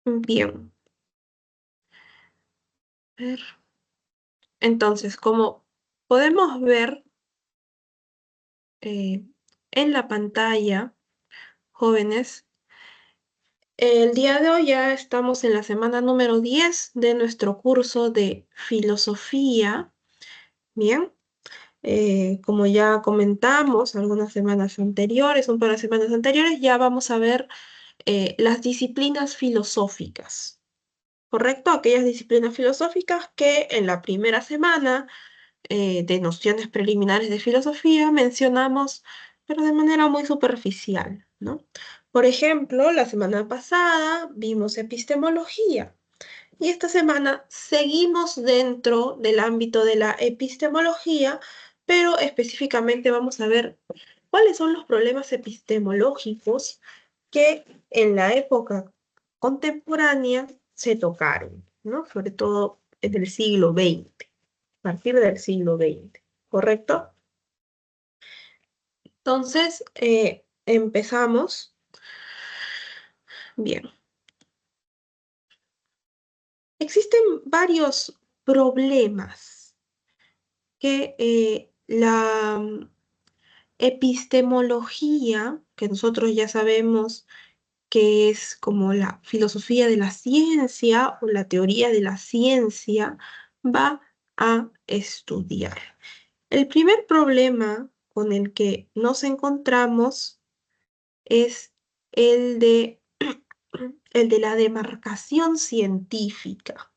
Bien. A ver. Entonces, como podemos ver eh, en la pantalla, jóvenes, el día de hoy ya estamos en la semana número 10 de nuestro curso de filosofía. Bien. Como ya comentamos algunas semanas anteriores, un par de semanas anteriores, ya vamos a ver las disciplinas filosóficas, ¿correcto? Aquellas disciplinas filosóficas que en la primera semana de nociones preliminares de filosofía mencionamos, pero de manera muy superficial, ¿no? Por ejemplo, la semana pasada vimos epistemología. Y esta semana seguimos dentro del ámbito de la epistemología, pero específicamente vamos a ver cuáles son los problemas epistemológicos que en la época contemporánea se tocaron, ¿no? Sobre todo en el siglo XX, a partir del siglo XX, ¿correcto? Entonces, empezamos. Bien, existen varios problemas que la epistemología, que nosotros ya sabemos que es como la filosofía de la ciencia o la teoría de la ciencia, va a estudiar. El primer problema con el que nos encontramos es el de, el de la demarcación científica,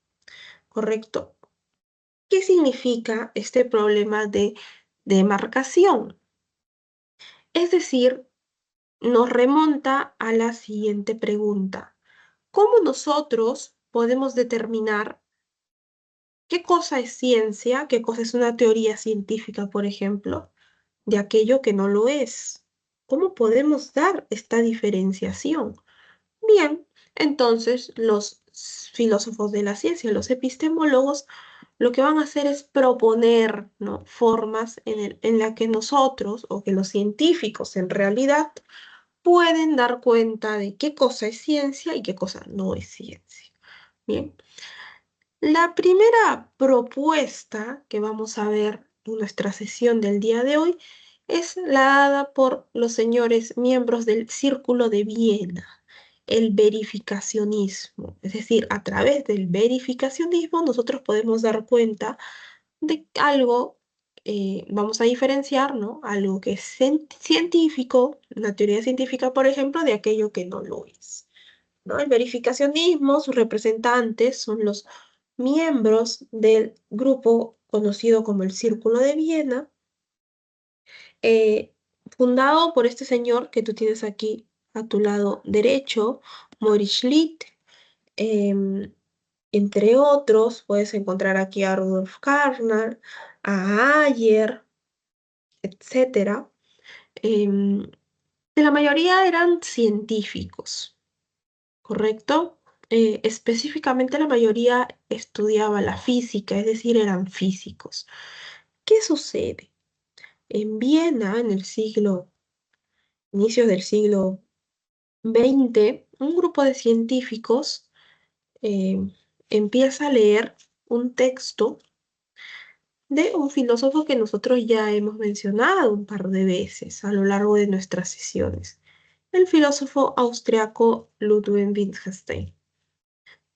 ¿correcto? ¿Qué significa este problema de demarcación? Es decir, nos remonta a la siguiente pregunta. ¿Cómo nosotros podemos determinar qué cosa es ciencia, qué cosa es una teoría científica, por ejemplo, de aquello que no lo es? ¿Cómo podemos dar esta diferenciación? Bien, entonces los filósofos de la ciencia, los epistemólogos, lo que van a hacer es proponer, ¿no?, formas en la que nosotros, o que los científicos en realidad, pueden dar cuenta de qué cosa es ciencia y qué cosa no es ciencia. Bien, la primera propuesta que vamos a ver en nuestra sesión del día de hoy es la dada por los señores miembros del Círculo de Viena, el verificacionismo. Es decir, a través del verificacionismo nosotros podemos dar cuenta de algo, vamos a diferenciar, ¿no?, algo que es científico, una teoría científica, por ejemplo, de aquello que no lo es, ¿no? El verificacionismo, sus representantes son los miembros del grupo conocido como el Círculo de Viena, eh, fundado por este señor que tú tienes aquí a tu lado derecho, Maurice Schlitt. em, Entre otros, puedes encontrar aquí a Rudolf Carnap, a Ayer, etcétera. Em, la mayoría eran científicos, ¿correcto? Específicamente la mayoría estudiaba la física, es decir, eran físicos. ¿Qué sucede? En Viena, en el inicios del siglo XX, un grupo de científicos eh, empieza a leer un texto de un filósofo que nosotros ya hemos mencionado un par de veces a lo largo de nuestras sesiones, el filósofo austriaco Ludwig Wittgenstein.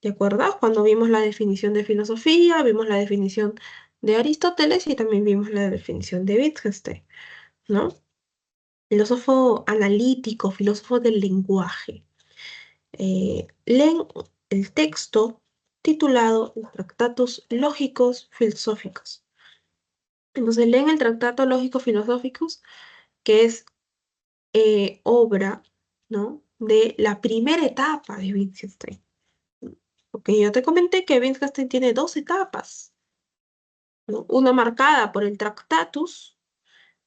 ¿De acuerdo? Cuando vimos la definición de filosofía, vimos la definición de Aristóteles y también vimos la definición de Wittgenstein, ¿no? Filósofo analítico, filósofo del lenguaje. Leen el texto titulado Los Tractatus Lógicos Filosóficos. Entonces leen el Tractato Lógico Filosóficos, que es obra, ¿no?, de la primera etapa de Wittgenstein. Porque yo te comenté que Wittgenstein tiene dos etapas, ¿no? Una marcada por el Tractatus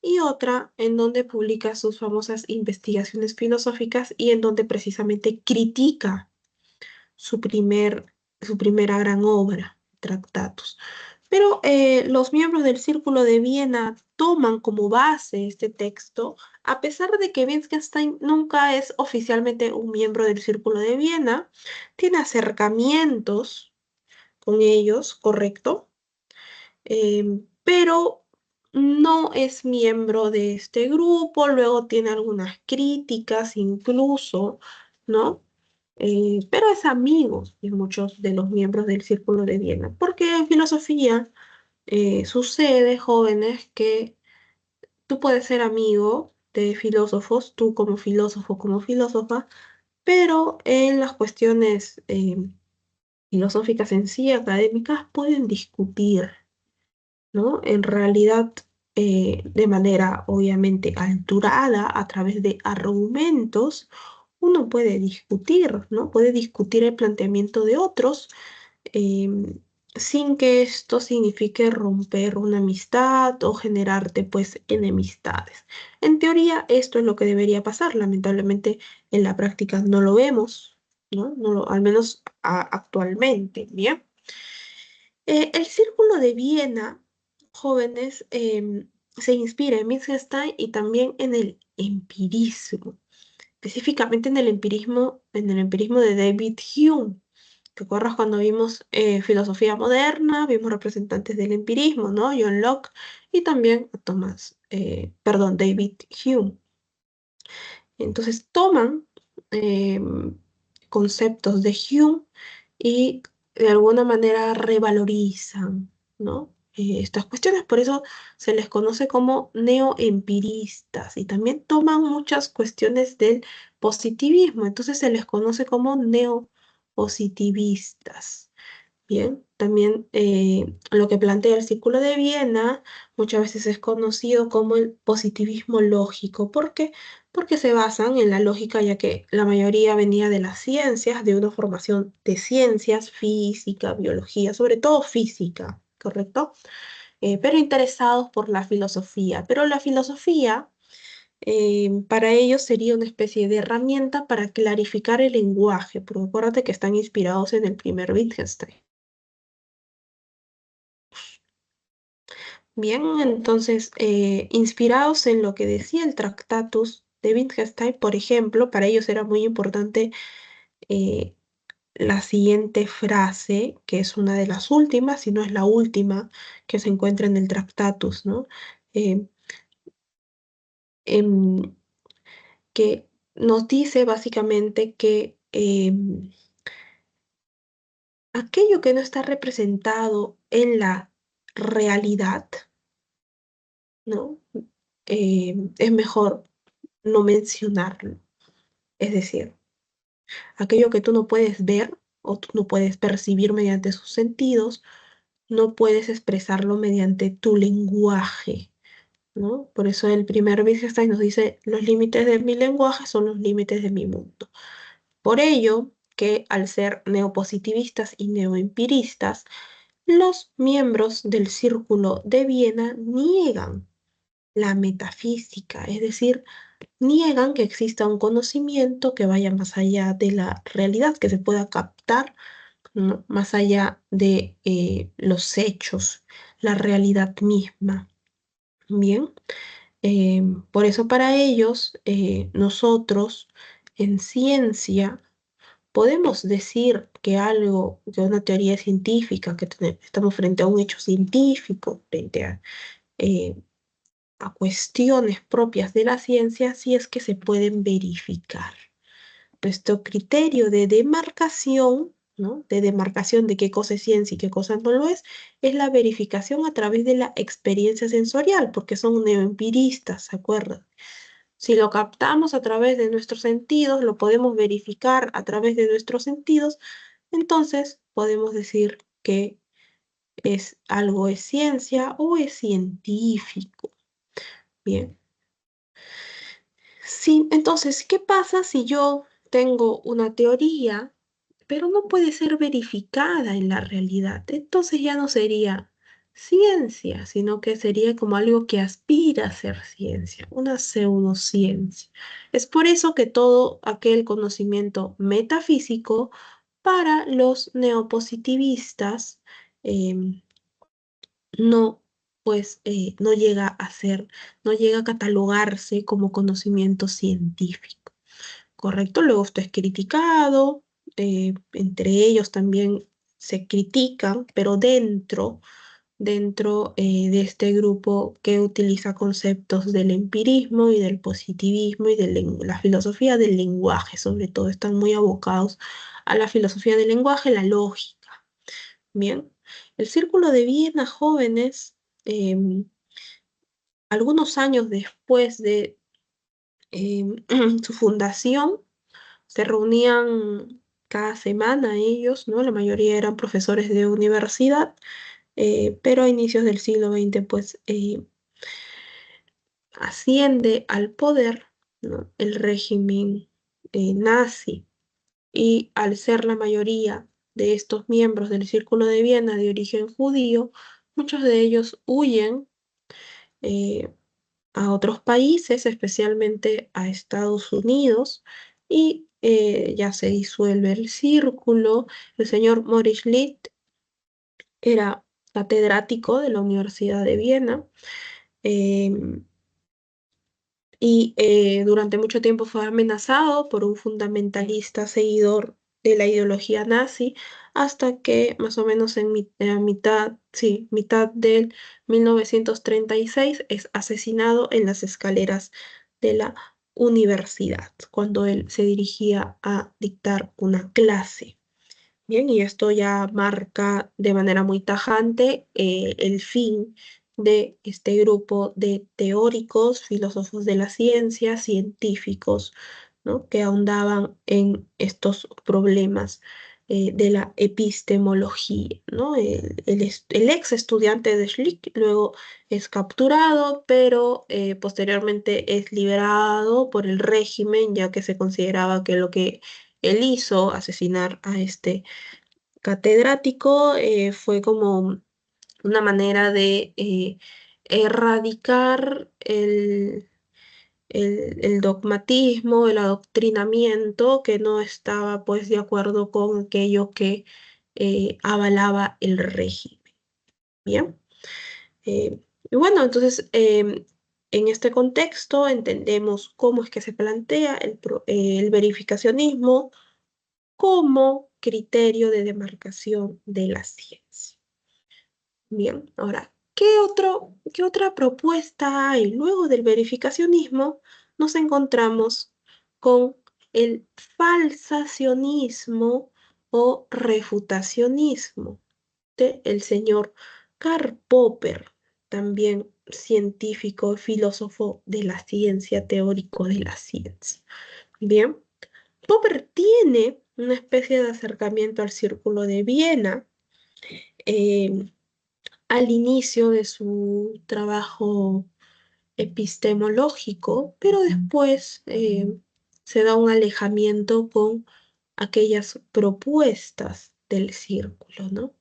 y otra en donde publica sus famosas investigaciones filosóficas y en donde precisamente critica su primera gran obra, Tractatus. Pero los miembros del Círculo de Viena toman como base este texto, a pesar de que Wittgenstein nunca es oficialmente un miembro del Círculo de Viena, tiene acercamientos con ellos, ¿correcto? Pero no es miembro de este grupo, luego tiene algunas críticas incluso, ¿no? Pero es amigo de muchos de los miembros del Círculo de Viena, porque en filosofía sucede, jóvenes, que tú puedes ser amigo de filósofos, tú como filósofo, como filósofa, pero en las cuestiones filosóficas en sí, académicas, pueden discutir, ¿no? En realidad, de manera obviamente alturada, a través de argumentos, uno puede discutir, ¿no? Puede discutir el planteamiento de otros em, sin que esto signifique romper una amistad o generarte pues enemistades. En teoría, esto es lo que debería pasar. Lamentablemente, en la práctica no lo vemos, ¿no? Al menos actualmente, ¿bien? El Círculo de Viena, jóvenes, se inspira en Wittgenstein y también en el empirismo, específicamente en el empirismo de David Hume. ¿Te acuerdas cuando vimos filosofía moderna? Vimos representantes del empirismo, ¿no? John Locke y también a David Hume. Entonces toman conceptos de Hume y de alguna manera revalorizan, ¿no? Estas cuestiones, por eso se les conoce como neoempiristas y también toman muchas cuestiones del positivismo, entonces se les conoce como neopositivistas. Bien, también lo que plantea el Círculo de Viena muchas veces es conocido como el positivismo lógico. ¿Por qué? Porque se basan en la lógica, ya que la mayoría venía de las ciencias, de una formación de ciencias, física, biología, sobre todo física, ¿correcto? Pero interesados por la filosofía. Pero la filosofía para ellos sería una especie de herramienta para clarificar el lenguaje, porque acuérdate que están inspirados en el primer Wittgenstein. Bien, entonces, inspirados en lo que decía el Tractatus de Wittgenstein, por ejemplo, para ellos era muy importante eh, la siguiente frase, que es una de las últimas, si no es la última que se encuentra en el Tractatus, ¿no? Eh, em, que nos dice básicamente que aquello que no está representado en la realidad, ¿no? Es mejor no mencionarlo. Es decir, aquello que tú no puedes ver o tú no puedes percibir mediante sus sentidos, no puedes expresarlo mediante tu lenguaje, ¿no? Por eso el primer Wittgenstein nos dice, los límites de mi lenguaje son los límites de mi mundo. Por ello, que al ser neopositivistas y neoempiristas, los miembros del Círculo de Viena niegan la metafísica, es decir, niegan que exista un conocimiento que vaya más allá de la realidad, que se pueda captar, ¿no? Más allá de los hechos, la realidad misma. Bien, por eso para ellos, nosotros en ciencia podemos decir que algo, que una teoría científica, que estamos frente a un hecho científico, frente eh, a cuestiones propias de la ciencia, si es que se pueden verificar. Nuestro criterio de demarcación, ¿no? De demarcación de qué cosa es ciencia y qué cosa no lo es la verificación a través de la experiencia sensorial, porque son neoempiristas, ¿se acuerdan? Si lo captamos a través de nuestros sentidos, lo podemos verificar a través de nuestros sentidos, entonces podemos decir que algo es ciencia o es científico. Bien. Sí, entonces, ¿qué pasa si yo tengo una teoría, pero no puede ser verificada en la realidad? Entonces ya no sería ciencia, sino que sería como algo que aspira a ser ciencia, una pseudociencia. Es por eso que todo aquel conocimiento metafísico para los neopositivistas em, no, pues no llega a ser, no llega a catalogarse como conocimiento científico, ¿correcto? Luego esto es criticado, entre ellos también se critican, pero dentro de este grupo que utiliza conceptos del empirismo y del positivismo y de la filosofía del lenguaje, sobre todo, están muy abocados a la filosofía del lenguaje, la lógica. Bien, el Círculo de Viena Jóvenes, algunos años después de su fundación, se reunían cada semana ellos, ¿no? La mayoría eran profesores de universidad, pero a inicios del siglo XX, pues asciende al poder, ¿no? El régimen nazi, y al ser la mayoría de estos miembros del Círculo de Viena de origen judío, muchos de ellos huyen eh, a otros países, especialmente a Estados Unidos, y ya se disuelve el círculo. El señor Maurice Litt era catedrático de la Universidad de Viena, em, y durante mucho tiempo fue amenazado por un fundamentalista seguidor de la ideología nazi, hasta que más o menos mitad, sí, mitad del 1936 es asesinado en las escaleras de la universidad, cuando él se dirigía a dictar una clase. Bien, y esto ya marca de manera muy tajante el fin de este grupo de teóricos, filósofos de la ciencia, científicos, ¿no? Que ahondaban en estos problemas de la epistemología, ¿no? El ex estudiante de Schlick luego es capturado, pero posteriormente es liberado por el régimen, ya que se consideraba que lo que él hizo, asesinar a este catedrático, fue como una manera de erradicar el dogmatismo, el adoctrinamiento que no estaba pues de acuerdo con aquello que avalaba el régimen. Bien. Y bueno, entonces en este contexto entendemos cómo es que se plantea el verificacionismo como criterio de demarcación de la ciencia. Bien, ahora, qué otra propuesta hay? Luego del verificacionismo, nos encontramos con el falsacionismo o refutacionismo de el señor Karl Popper, también científico, filósofo de la ciencia, teórico de la ciencia. Bien, Popper tiene una especie de acercamiento al Círculo de Viena, eh, al inicio de su trabajo epistemológico, pero después se da un alejamiento con aquellas propuestas del círculo, ¿no?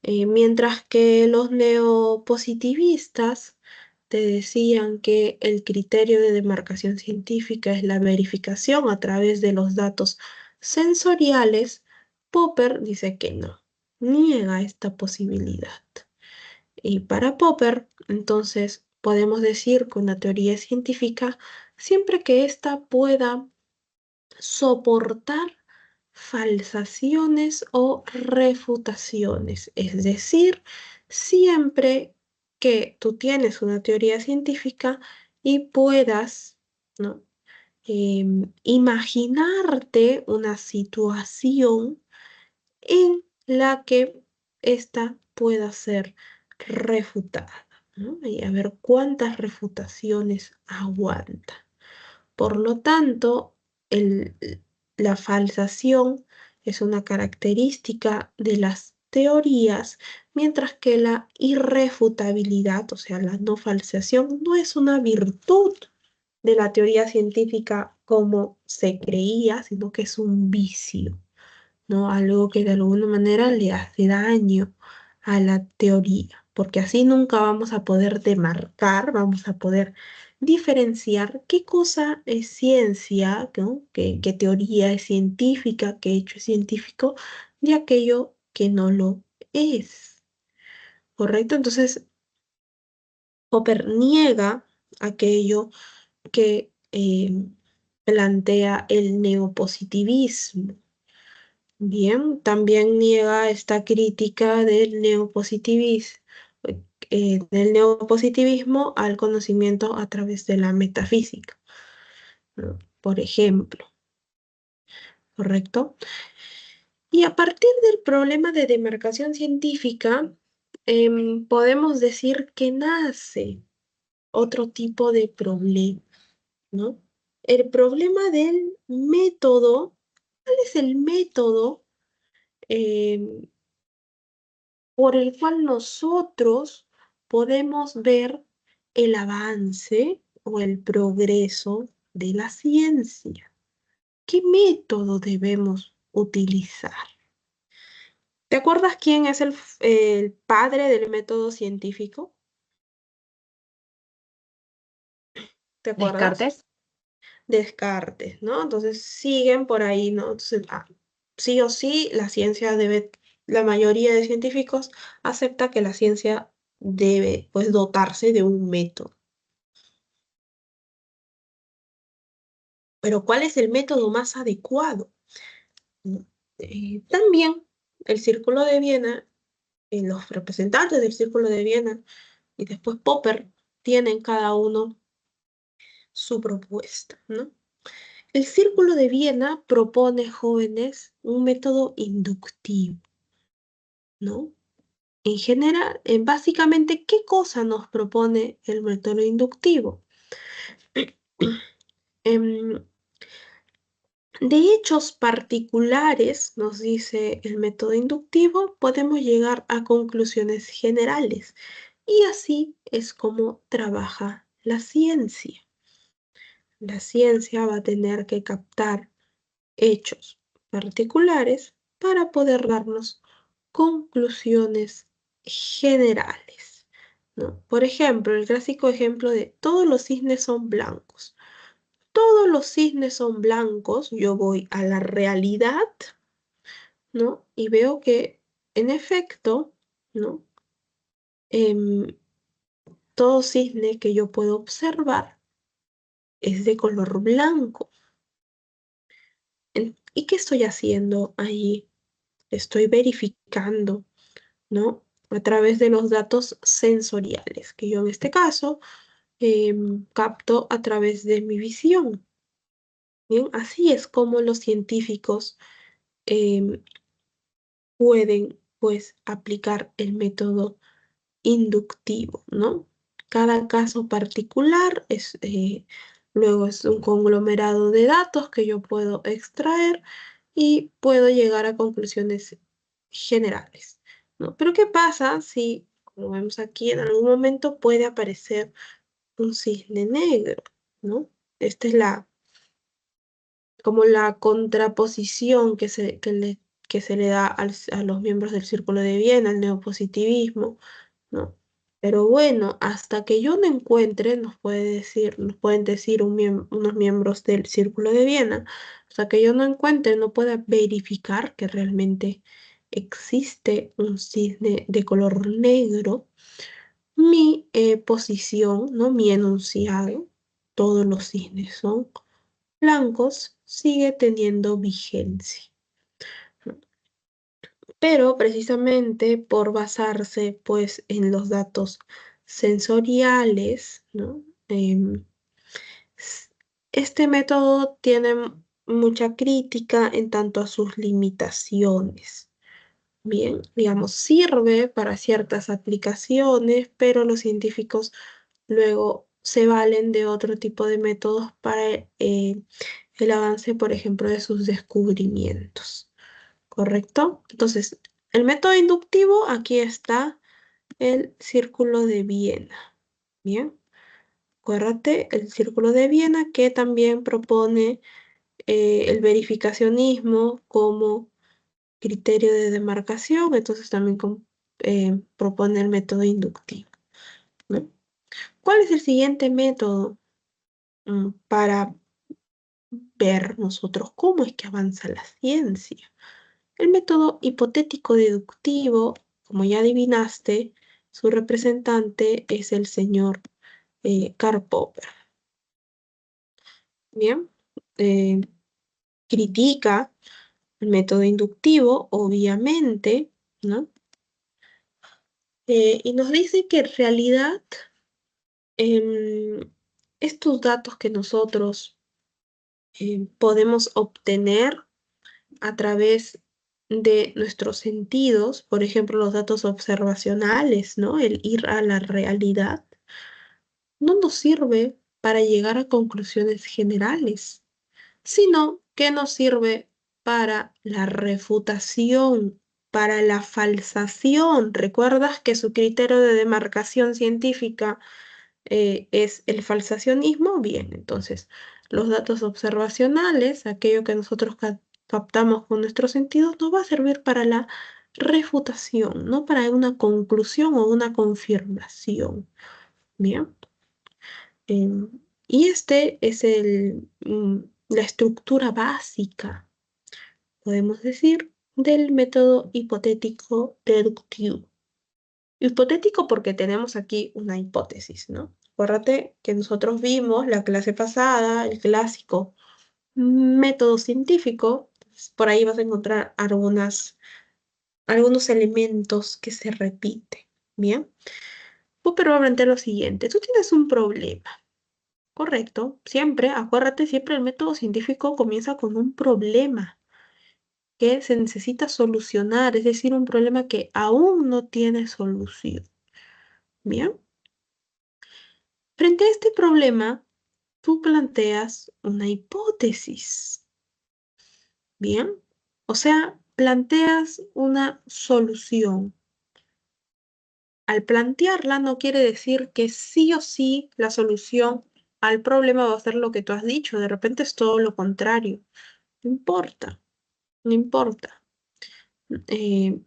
Mientras que los neopositivistas te decían que el criterio de demarcación científica es la verificación a través de los datos sensoriales, Popper dice que no, niega esta posibilidad. Y para Popper, entonces, podemos decir que una teoría es científica siempre que ésta pueda soportar falsaciones o refutaciones. Es decir, siempre que tú tienes una teoría científica y puedas, ¿no? Imaginarte una situación en la que ésta pueda ser refutada, ¿no? Y a ver cuántas refutaciones aguanta. Por lo tanto, el- la falsación es una característica de las teorías, mientras que la irrefutabilidad, o sea, la no falsación, no es una virtud de la teoría científica como se creía, sino que es un vicio, ¿no? Algo que de alguna manera le hace daño a la teoría, porque así nunca vamos a poder demarcar, vamos a poder diferenciar qué cosa es ciencia, ¿no? Qué teoría es científica, qué hecho es científico, de aquello que no lo es. ¿correcto? Entonces, Popper niega aquello que plantea el neopositivismo. Bien, también niega esta crítica del neopositivismo al conocimiento a través de la metafísica, ¿no? Por ejemplo, ¿correcto? Y a partir del problema de demarcación científica, podemos decir que nace otro tipo de problema, ¿no? El problema del método. ¿Cuál es el método em, por el cual nosotros podemos ver el avance o el progreso de la ciencia? ¿Qué método debemos utilizar? ¿Te acuerdas quién es el padre del método científico? ¿Te acuerdas? Descartes. Descartes, ¿no? Entonces siguen por ahí, ¿no? Entonces, sí o sí, la mayoría de científicos acepta que la ciencia debe, pues, dotarse de un método. Pero ¿cuál es el método más adecuado? ¿No? También el Círculo de Viena, los representantes del Círculo de Viena y después Popper tienen cada uno su propuesta, ¿no? El Círculo de Viena propone, jóvenes, un método inductivo, ¿no? En general, básicamente, ¿qué cosa nos propone el método inductivo? Em, de hechos particulares, nos dice el método inductivo, podemos llegar a conclusiones generales. Y así es como trabaja la ciencia. La ciencia va a tener que captar hechos particulares para poder darnos conclusiones generales, ¿no? Por ejemplo, el clásico ejemplo de todos los cisnes son blancos. Todos los cisnes son blancos, yo voy a la realidad, ¿no? Y veo que, en efecto, ¿no? Em, todo cisne que yo puedo observar es de color blanco. ¿Y qué estoy haciendo allí? Estoy verificando, ¿no? A través de los datos sensoriales, que yo en este caso capto a través de mi visión. Bien, así es como los científicos em, pueden, pues, aplicar el método inductivo, ¿no? Cada caso particular luego es un conglomerado de datos que yo puedo extraer y puedo llegar a conclusiones generales, ¿no? Pero ¿qué pasa si, como vemos aquí, en algún momento puede aparecer un cisne negro, ¿no? Esta es como la contraposición que se le da a los miembros del Círculo de Viena, al neopositivismo, ¿no? Pero bueno, hasta que yo no encuentre, nos pueden decir unos miembros del Círculo de Viena, hasta que yo no encuentre, no pueda verificar que realmente existe un cisne de color negro, mi posición, ¿no? Mi enunciado, todos los cisnes son blancos, sigue teniendo vigencia. Pero precisamente por basarse, pues, en los datos sensoriales, ¿no? S- Este método tiene mucha crítica en tanto a sus limitaciones. Bien, digamos, sirve para ciertas aplicaciones, pero los científicos luego se valen de otro tipo de métodos para el avance, por ejemplo, de sus descubrimientos. ¿Correcto? Entonces, el método inductivo, aquí está el círculo de Viena. Bien, acuérdate, el círculo de Viena que también propone el verificacionismo como criterio de demarcación, entonces también propone el método inductivo, ¿no? ¿Cuál es el siguiente método para ver nosotros cómo es que avanza la ciencia? El método hipotético deductivo, como ya adivinaste, Su representante es el señor Karl Popper. Bien, eh, critica el método inductivo, obviamente, ¿no? Y nos dice que en realidad em, estos datos que nosotros podemos obtener a través de nuestros sentidos, por ejemplo, los datos observacionales, ¿no? El ir a la realidad, no nos sirve para llegar a conclusiones generales, sino que nos sirve para la refutación, para la falsación. ¿Recuerdas que su criterio de demarcación científica es el falsacionismo? Bien, entonces los datos observacionales, aquello que nosotros captamos con nuestros sentidos, nos va a servir para la refutación, no para una conclusión o una confirmación. Bien. Em, y este es la estructura básica, podemos decir, del método hipotético deductivo. Hipotético porque tenemos aquí una hipótesis, ¿no? Acuérdate que nosotros vimos la clase pasada, el clásico método científico. Por ahí vas a encontrar algunos elementos que se repiten. Bien. Pero va a plantear lo siguiente. Tú tienes un problema. Correcto, siempre, acuérdate, siempre el método científico comienza con un problema que se necesita solucionar, es decir, un problema que aún no tiene solución. Bien, frente a este problema, tú planteas una hipótesis. Bien, o sea, planteas una solución. Al plantearla no quiere decir que sí o sí la solución al problema va a ser lo que tú has dicho, de repente es todo lo contrario. No importa. No importa.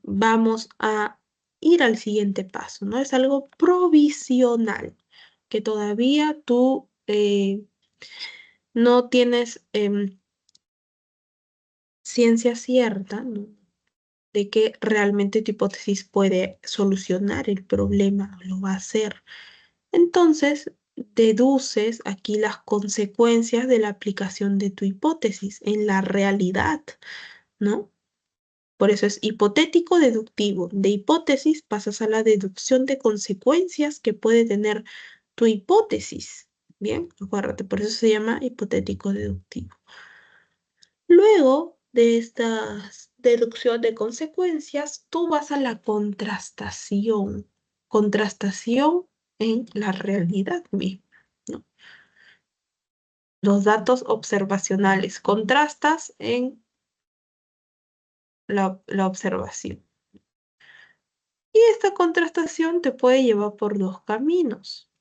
Vamos a ir al siguiente paso, ¿no? Es algo provisional, que todavía tú no tienes ciencia cierta, ¿no? De que realmente tu hipótesis puede solucionar el problema, o lo va a hacer. Entonces, deduces aquí las consecuencias de la aplicación de tu hipótesis en la realidad, ¿no? Por eso es hipotético deductivo. De hipótesis pasas a la deducción de consecuencias que puede tener tu hipótesis. Bien, acuérdate, por eso se llama hipotético deductivo. Luego de esta deducción de consecuencias, tú vas a la contrastación. Contrastación en la realidad misma, ¿no? Los datos observacionales contrastas en la observación. Y esta contrastación te puede llevar por dos caminos.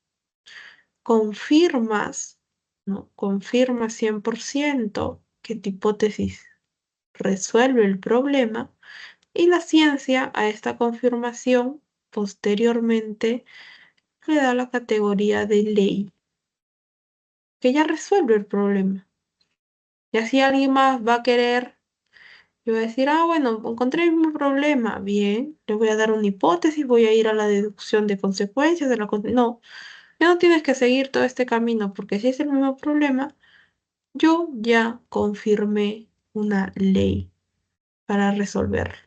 Confirmas, ¿no? Confirmas 100% que tu hipótesis resuelve el problema y la ciencia a esta confirmación posteriormente le da la categoría de ley, que ya resuelve el problema. Y así alguien más va a querer y va a decir, ah, bueno, encontré el mismo problema. Bien, le voy a dar una hipótesis, voy a ir a la deducción de consecuencias de la... No. Ya no tienes que seguir todo este camino, porque si es el mismo problema, yo ya confirmé una ley para resolverlo.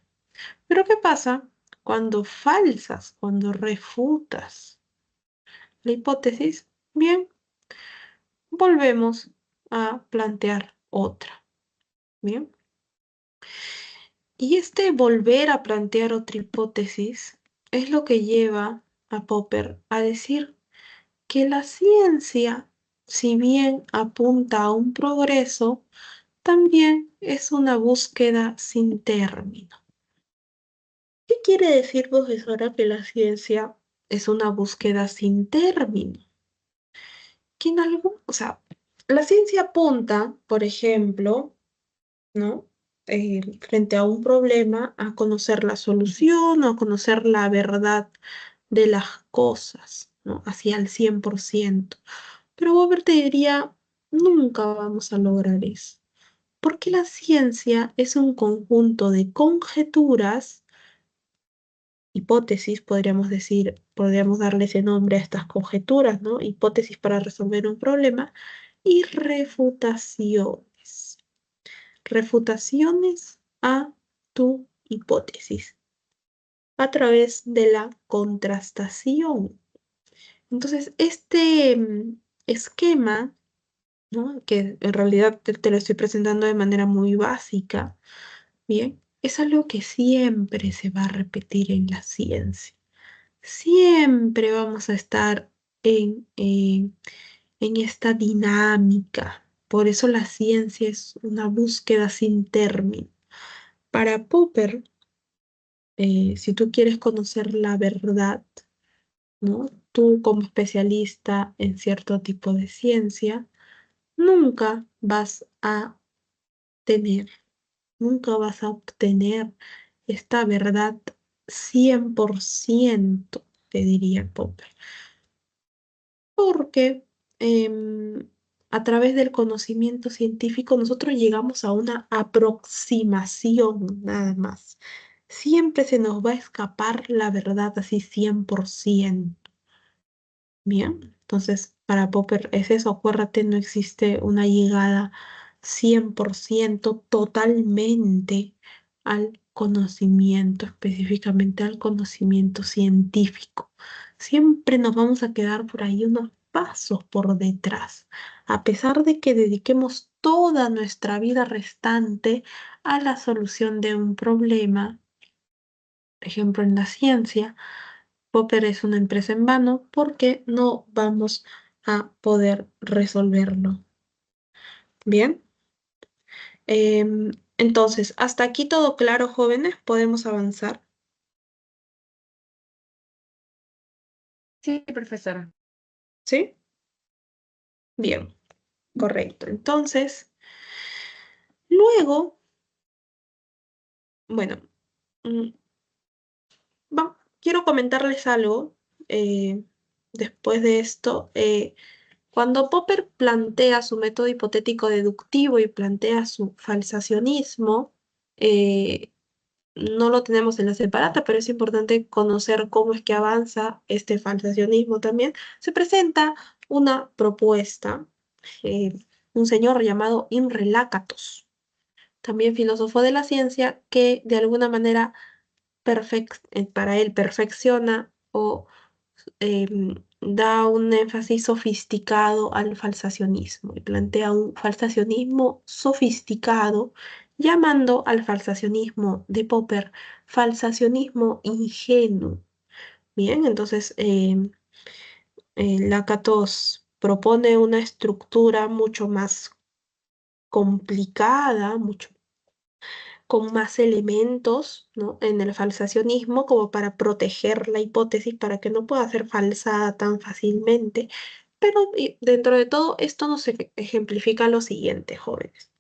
Pero ¿qué pasa cuando falsas, cuando refutas la hipótesis? Bien, volvemos a plantear otra. Bien. Y este volver a plantear otra hipótesis es lo que lleva a Popper a decir que la ciencia, si bien apunta a un progreso, también es una búsqueda sin término. ¿Qué quiere decir, profesora, que la ciencia es una búsqueda sin término? Que en algún, o sea, la ciencia apunta, por ejemplo, ¿no? Frente a un problema, a conocer la solución o a conocer la verdad de las cosas, ¿no? Así al 100%. Pero Weber te diría, nunca vamos a lograr eso, porque la ciencia es un conjunto de conjeturas hipótesis, podríamos darle ese nombre a estas conjeturas, ¿no? Hipótesis para resolver un problema, y refutaciones. Refutaciones a tu hipótesis a través de la contrastación. Entonces, este esquema, ¿no? Que en realidad te lo estoy presentando de manera muy básica, bien, es algo que siempre se va a repetir en la ciencia. Siempre vamos a estar en esta dinámica. Por eso la ciencia es una búsqueda sin término. Para Popper, si tú quieres conocer la verdad, ¿no? Tú como especialista en cierto tipo de ciencia, nunca vas a tener, nunca vas a obtener esta verdad 100%, te diría Popper. Porque a través del conocimiento científico nosotros llegamos a una aproximación nada más. Siempre se nos va a escapar la verdad así 100%. Bien, entonces para Popper es eso, acuérdate, no existe una llegada 100% totalmente al conocimiento, específicamente al conocimiento científico. Siempre nos vamos a quedar por ahí unos pasos por detrás, a pesar de que dediquemos toda nuestra vida restante a la solución de un problema, por ejemplo, en la ciencia. Popper es una empresa en vano porque no vamos a poder resolverlo. Bien, entonces, hasta aquí todo claro, jóvenes, podemos avanzar. Sí, profesora. ¿Sí? Bien, correcto. Entonces, luego, bueno, mm, quiero comentarles algo eh, después de esto. Cuando Popper plantea su método hipotético deductivo y plantea su falsacionismo, eh, no lo tenemos en la separata, pero es importante conocer cómo es que avanza este falsacionismo también. Se presenta una propuesta, eh, un señor llamado Imre Lakatos, también filósofo de la ciencia, que de alguna manera para él perfecciona o da un énfasis sofisticado al falsacionismo y plantea un falsacionismo sofisticado, llamando al falsacionismo de Popper falsacionismo ingenuo. Bien, entonces Lakatos propone una estructura mucho más complicada, mucho con más elementos, ¿no? En el falsacionismo como para proteger la hipótesis para que no pueda ser falsada tan fácilmente. Pero dentro de todo esto nos ejemplifica lo siguiente, jóvenes.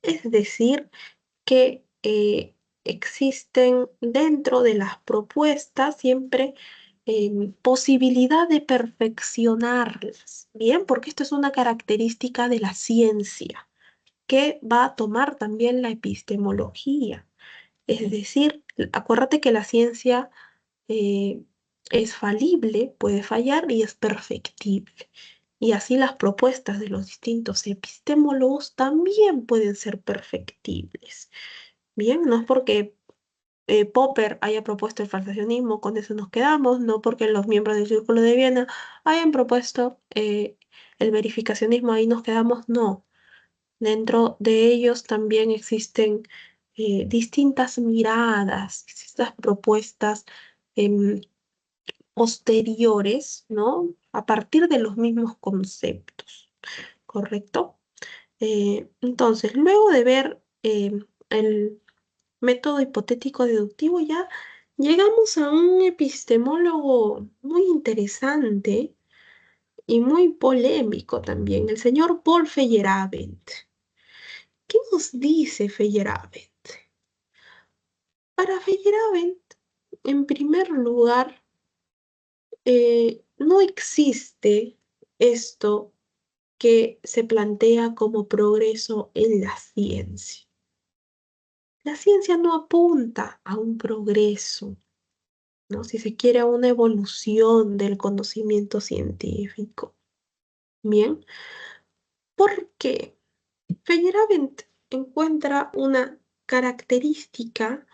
Es decir, que existen dentro de las propuestas siempre posibilidad de perfeccionarlas, ¿bien? Porque esto es una característica de la ciencia que va a tomar también la epistemología. Es decir, acuérdate que la ciencia eh, es falible, puede fallar y es perfectible. Y así las propuestas de los distintos epistemólogos también pueden ser perfectibles. Bien, no es porque Popper haya propuesto el falsacionismo, con eso nos quedamos, no porque los miembros del Círculo de Viena hayan propuesto el verificacionismo, ahí nos quedamos, no. Dentro de ellos también existen distintas miradas, distintas propuestas em, posteriores, ¿no? A partir de los mismos conceptos, ¿correcto? Entonces, luego de ver el método hipotético deductivo, ya llegamos a un epistemólogo muy interesante y muy polémico también, el señor Paul Feyerabend. ¿Qué nos dice Feyerabend? Para Feyerabend, en primer lugar, no existe esto que se plantea como progreso en la ciencia. La ciencia no apunta a un progreso, ¿no? Si se quiere una evolución del conocimiento científico. Bien, porque Feyerabend encuentra una característica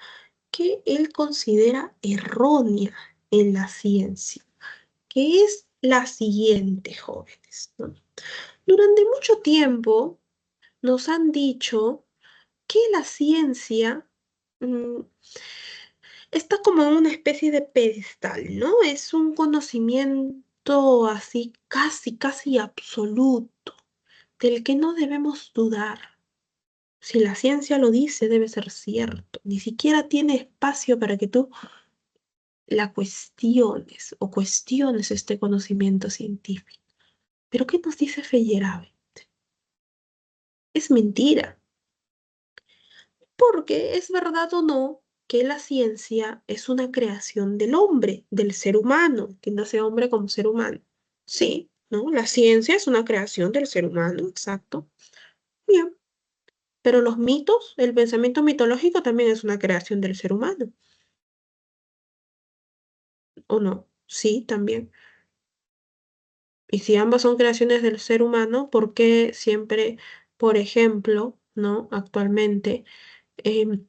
que él considera errónea en la ciencia, que es la siguiente, jóvenes, ¿no? Durante mucho tiempo nos han dicho que la ciencia mm, está como en una especie de pedestal, ¿no? Es un conocimiento así casi absoluto, del que no debemos dudar. Si la ciencia lo dice, debe ser cierto. Ni siquiera tiene espacio para que tú la cuestiones o cuestiones este conocimiento científico. Pero ¿qué nos dice Feyerabend? Es mentira, porque es verdad o no que la ciencia es una creación del hombre, del ser humano, que nace hombre como ser humano. Sí, ¿no? La ciencia es una creación del ser humano, exacto. Bien, pero los mitos, el pensamiento mitológico también es una creación del ser humano, ¿o no? Sí, también. Y si ambas son creaciones del ser humano, ¿por qué siempre, por ejemplo, ¿no? Actualmente em,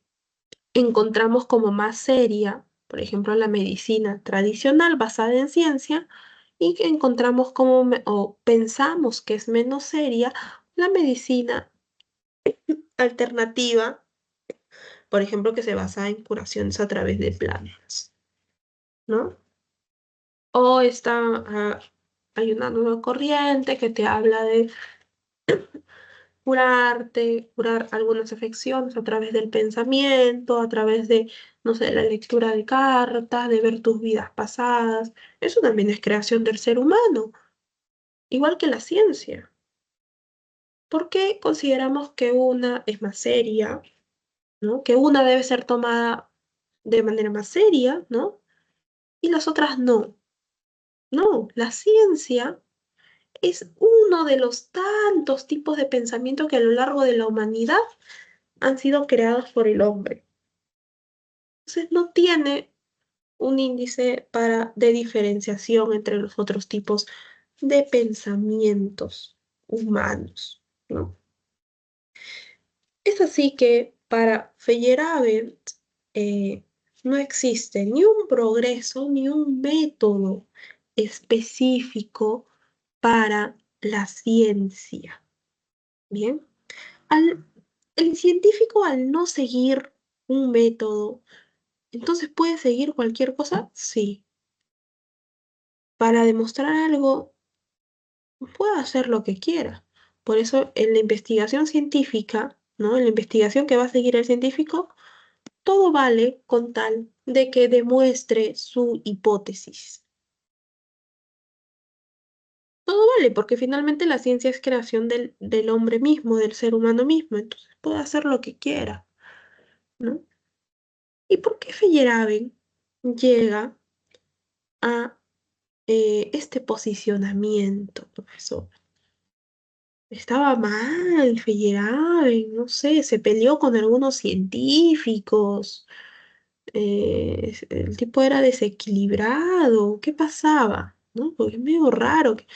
encontramos como más seria, por ejemplo, la medicina tradicional basada en ciencia, y que encontramos como, o pensamos que es menos seria la medicina alternativa, por ejemplo, que se basa en curaciones a través de plantas, ¿no? O está, hay una nueva corriente que te habla de curar algunas afecciones a través del pensamiento, a través de, no sé, la lectura de cartas, de ver tus vidas pasadas. Eso también es creación del ser humano, igual que la ciencia. ¿Por qué consideramos que una es más seria, ¿no? Que una debe ser tomada de manera más seria, ¿no? Y las otras no. No, la ciencia es uno de los tantos tipos de pensamiento que a lo largo de la humanidad han sido creados por el hombre. Entonces no tiene un índice de diferenciación entre los otros tipos de pensamientos humanos, ¿no? Es así que para Feyerabend eh, no existe ni un progreso ni un método específico para la ciencia. Bien, al, el científico al no seguir un método, entonces puede seguir cualquier cosa, sí. Para demostrar algo, puede hacer lo que quiera. Por eso en la investigación científica, ¿no? En la investigación que va a seguir el científico, todo vale con tal de que demuestre su hipótesis. Todo vale, porque finalmente la ciencia es creación del hombre mismo, del ser humano mismo, entonces puede hacer lo que quiera, ¿no? ¿Y por qué Feyerabend llega a este posicionamiento, profesor? Estaba mal, Feyerabend, no sé, se peleó con algunos científicos, el tipo era desequilibrado, ¿qué pasaba? ¿No? Porque es medio raro que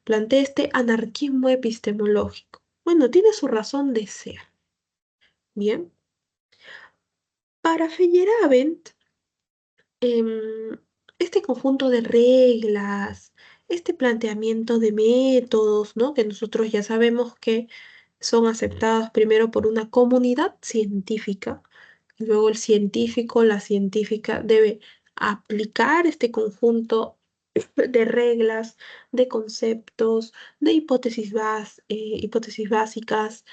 plantee este anarquismo epistemológico. Bueno, tiene su razón de ser. Bien, para Feyerabend, em, este conjunto de reglas, este planteamiento de métodos, ¿no? Que nosotros ya sabemos que son aceptados primero por una comunidad científica, y luego el científico, la científica debe aplicar este conjunto de reglas, de conceptos, de hipótesis básicas,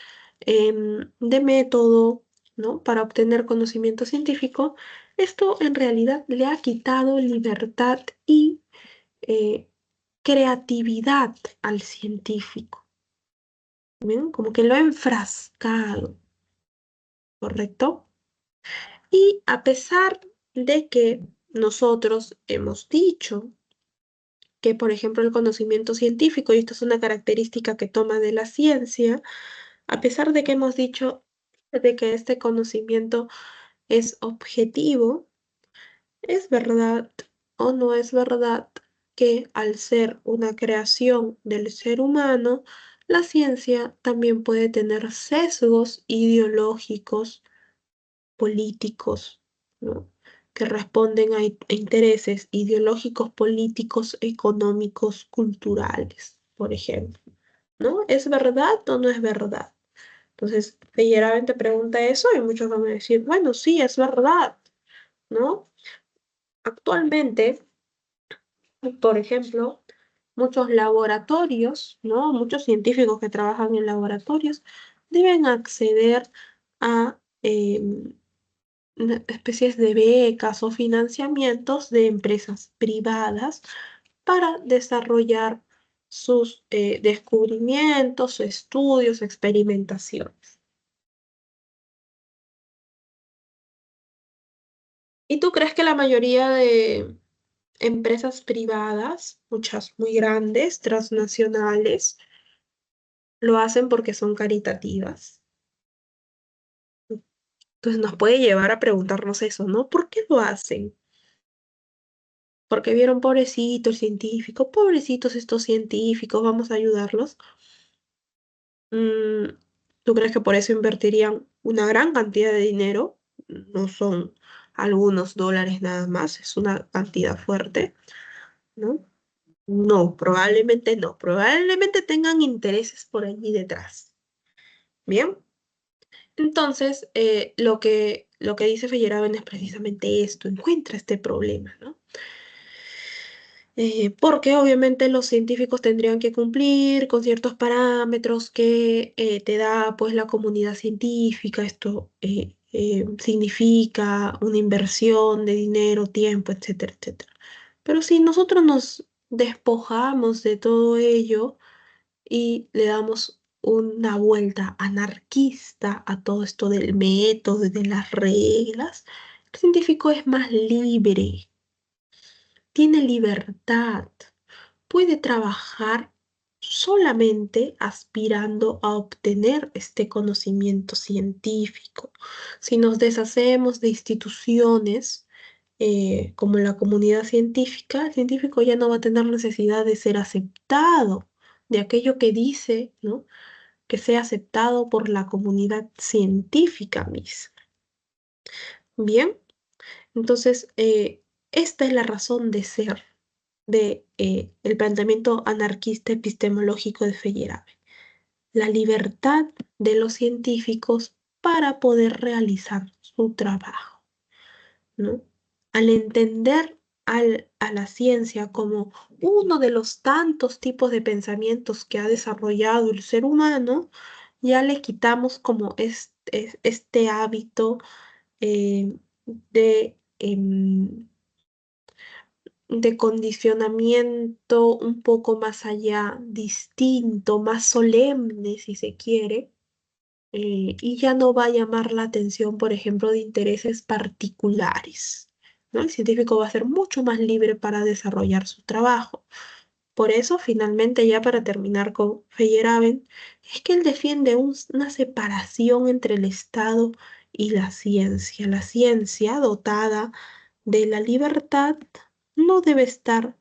de método, ¿no? Para obtener conocimiento científico. Esto en realidad le ha quitado libertad y eh, creatividad al científico, ¿bien? Como que lo ha enfrascado, ¿correcto? Y a pesar de que nosotros hemos dicho que, por ejemplo, el conocimiento científico, y esto es una característica que toma de la ciencia, a pesar de que hemos dicho de que este conocimiento es objetivo, es verdad o no es verdad que al ser una creación del ser humano, la ciencia también puede tener sesgos ideológicos, políticos, ¿no? Que responden a intereses ideológicos, políticos, económicos, culturales, por ejemplo, ¿no? ¿Es verdad o no es verdad? Entonces, Feyerabend te pregunta eso y muchos van a decir, bueno, sí, es verdad, ¿no? Actualmente, por ejemplo, muchos laboratorios, ¿no? Muchos científicos que trabajan en laboratorios deben acceder a especies de becas o financiamientos de empresas privadas para desarrollar sus descubrimientos, estudios, experimentaciones. ¿Y tú crees que la mayoría de empresas privadas, muchas muy grandes, transnacionales, lo hacen porque son caritativas? Entonces nos puede llevar a preguntarnos eso, ¿no? ¿Por qué lo hacen? Porque vieron pobrecito el científico, pobrecitos estos científicos, vamos a ayudarlos. Mm, ¿Tú crees que por eso invertirían una gran cantidad de dinero? No son algunos dólares nada más, es una cantidad fuerte, ¿no? No, probablemente no. Probablemente tengan intereses por allí detrás. Bien, entonces lo que dice Feyerabend es precisamente esto, encuentra este problema, ¿no? Porque obviamente los científicos tendrían que cumplir con ciertos parámetros que te da pues la comunidad científica. Esto significa una inversión de dinero, tiempo, etcétera, etcétera. Pero si nosotros nos despojamos de todo ello y le damos una vuelta anarquista a todo esto del método y de las reglas, el científico es más libre, tiene libertad, puede trabajar solamente aspirando a obtener este conocimiento científico. Si nos deshacemos de instituciones como la comunidad científica, el científico ya no va a tener necesidad de ser aceptado, de aquello que dice, ¿no? Que sea aceptado por la comunidad científica misma. Bien, entonces esta es la razón de ser de el planteamiento anarquista epistemológico de Feyerabend, la libertad de los científicos para poder realizar su trabajo, ¿no? Al entender a la ciencia como uno de los tantos tipos de pensamientos que ha desarrollado el ser humano, ya le quitamos como este hábito de de condicionamiento un poco más allá, distinto, más solemne, si se quiere, y ya no va a llamar la atención, por ejemplo, de intereses particulares, ¿no? El científico va a ser mucho más libre para desarrollar su trabajo. Por eso, finalmente, ya para terminar con Feyerabend, es que él defiende una separación entre el Estado y la ciencia. La ciencia, dotada de la libertad, no debe estar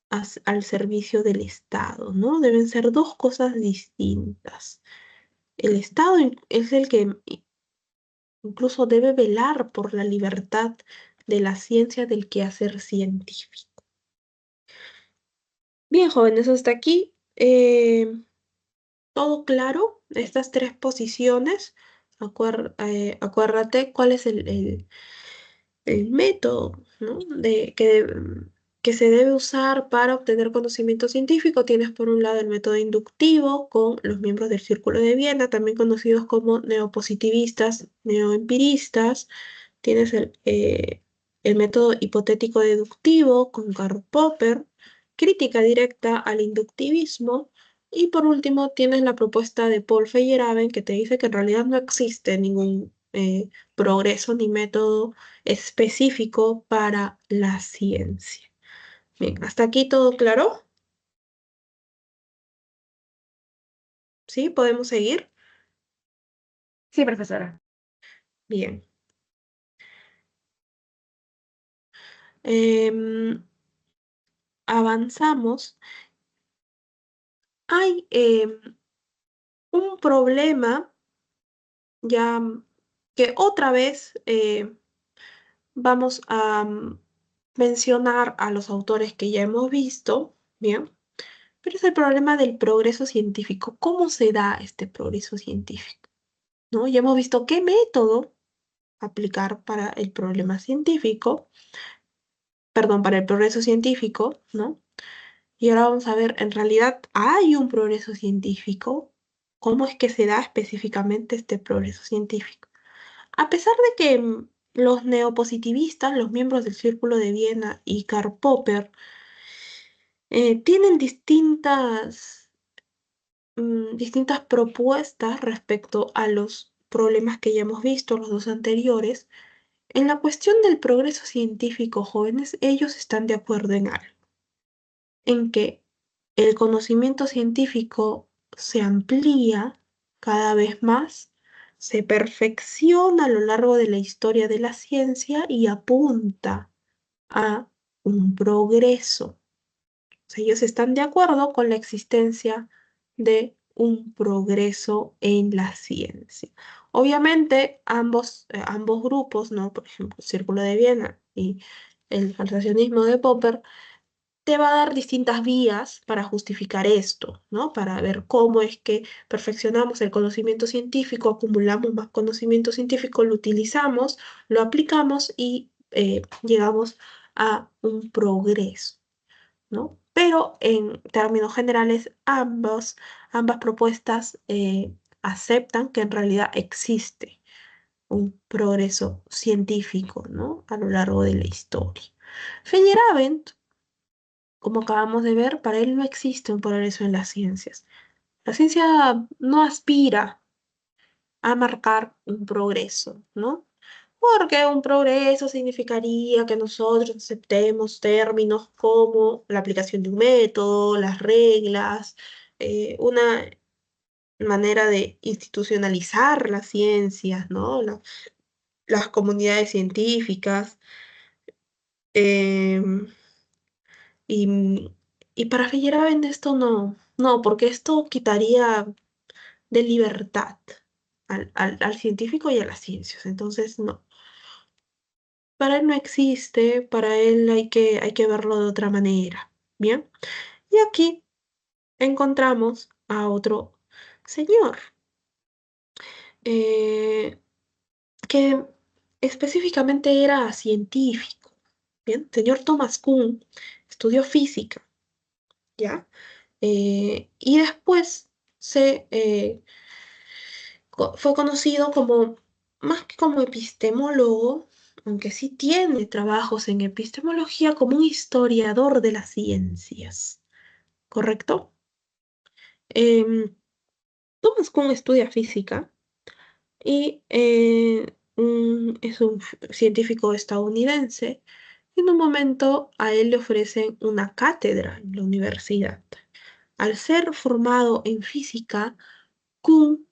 al servicio del Estado, ¿no? Deben ser dos cosas distintas. El Estado es el que incluso debe velar por la libertad de la ciencia del quehacer científico. Bien, jóvenes, hasta aquí. ¿Todo claro? Estas tres posiciones. Acuérdate cuál es el método, ¿no? que se debe usar para obtener conocimiento científico. Tienes por un lado el método inductivo con los miembros del Círculo de Viena, también conocidos como neopositivistas, neoempiristas. Tienes el método hipotético deductivo con Karl Popper, crítica directa al inductivismo. Y por último, tienes la propuesta de Paul Feyerabend que te dice que en realidad no existe ningún progreso ni método específico para la ciencia. Bien, hasta aquí todo claro. ¿Sí? ¿Podemos seguir? Sí, profesora. Bien. em, avanzamos, hay un problema ya que otra vez vamos a mencionar a los autores que ya hemos visto, ¿bien? Pero es el problema del progreso científico. ¿Cómo se da este progreso científico? ¿No? Ya hemos visto qué método aplicar para el problema científico, perdón, para el progreso científico, ¿no? Y ahora vamos a ver, en realidad hay un progreso científico. ¿Cómo es que se da específicamente este progreso científico? A pesar de que los neopositivistas, los miembros del Círculo de Viena y Karl Popper, tienen distintas propuestas respecto a los problemas que ya hemos visto, los dos anteriores, en la cuestión del progreso científico, jóvenes, ellos están de acuerdo en algo, en que el conocimiento científico se amplía cada vez más, se perfecciona a lo largo de la historia de la ciencia y apunta a un progreso. O sea, ellos están de acuerdo con la existencia de un progreso en la ciencia. Obviamente, ambos grupos, ¿no? Por ejemplo, el Círculo de Viena y el falsacionismo de Popper, te va a dar distintas vías para justificar esto, ¿no? Para ver cómo es que perfeccionamos el conocimiento científico, acumulamos más conocimiento científico, lo utilizamos, lo aplicamos y llegamos a un progreso, ¿no? Pero en términos generales, ambas propuestas aceptan que en realidad existe un progreso científico, ¿no? A lo largo de la historia. Feyerabend, como acabamos de ver, para él no existe un progreso en las ciencias. La ciencia no aspira a marcar un progreso, ¿no? Porque un progreso significaría que nosotros aceptemos términos como la aplicación de un método, las reglas, una manera de institucionalizar las ciencias, ¿no? Las comunidades científicas. em, y, y para Feyerabend esto no, porque esto quitaría de libertad al científico y a las ciencias. Entonces, no. Para él no existe, para él hay que verlo de otra manera. Bien, y aquí encontramos a otro señor eh, que específicamente era científico. Bien, señor Thomas Kuhn estudió física, ¿ya? Y después fue conocido como, más que como epistemólogo, aunque sí tiene trabajos en epistemología, como un historiador de las ciencias, ¿correcto? Em, Thomas Kuhn estudia física y es un científico estadounidense. En un momento a él le ofrecen una cátedra en la universidad. Al ser formado en física, Kuhn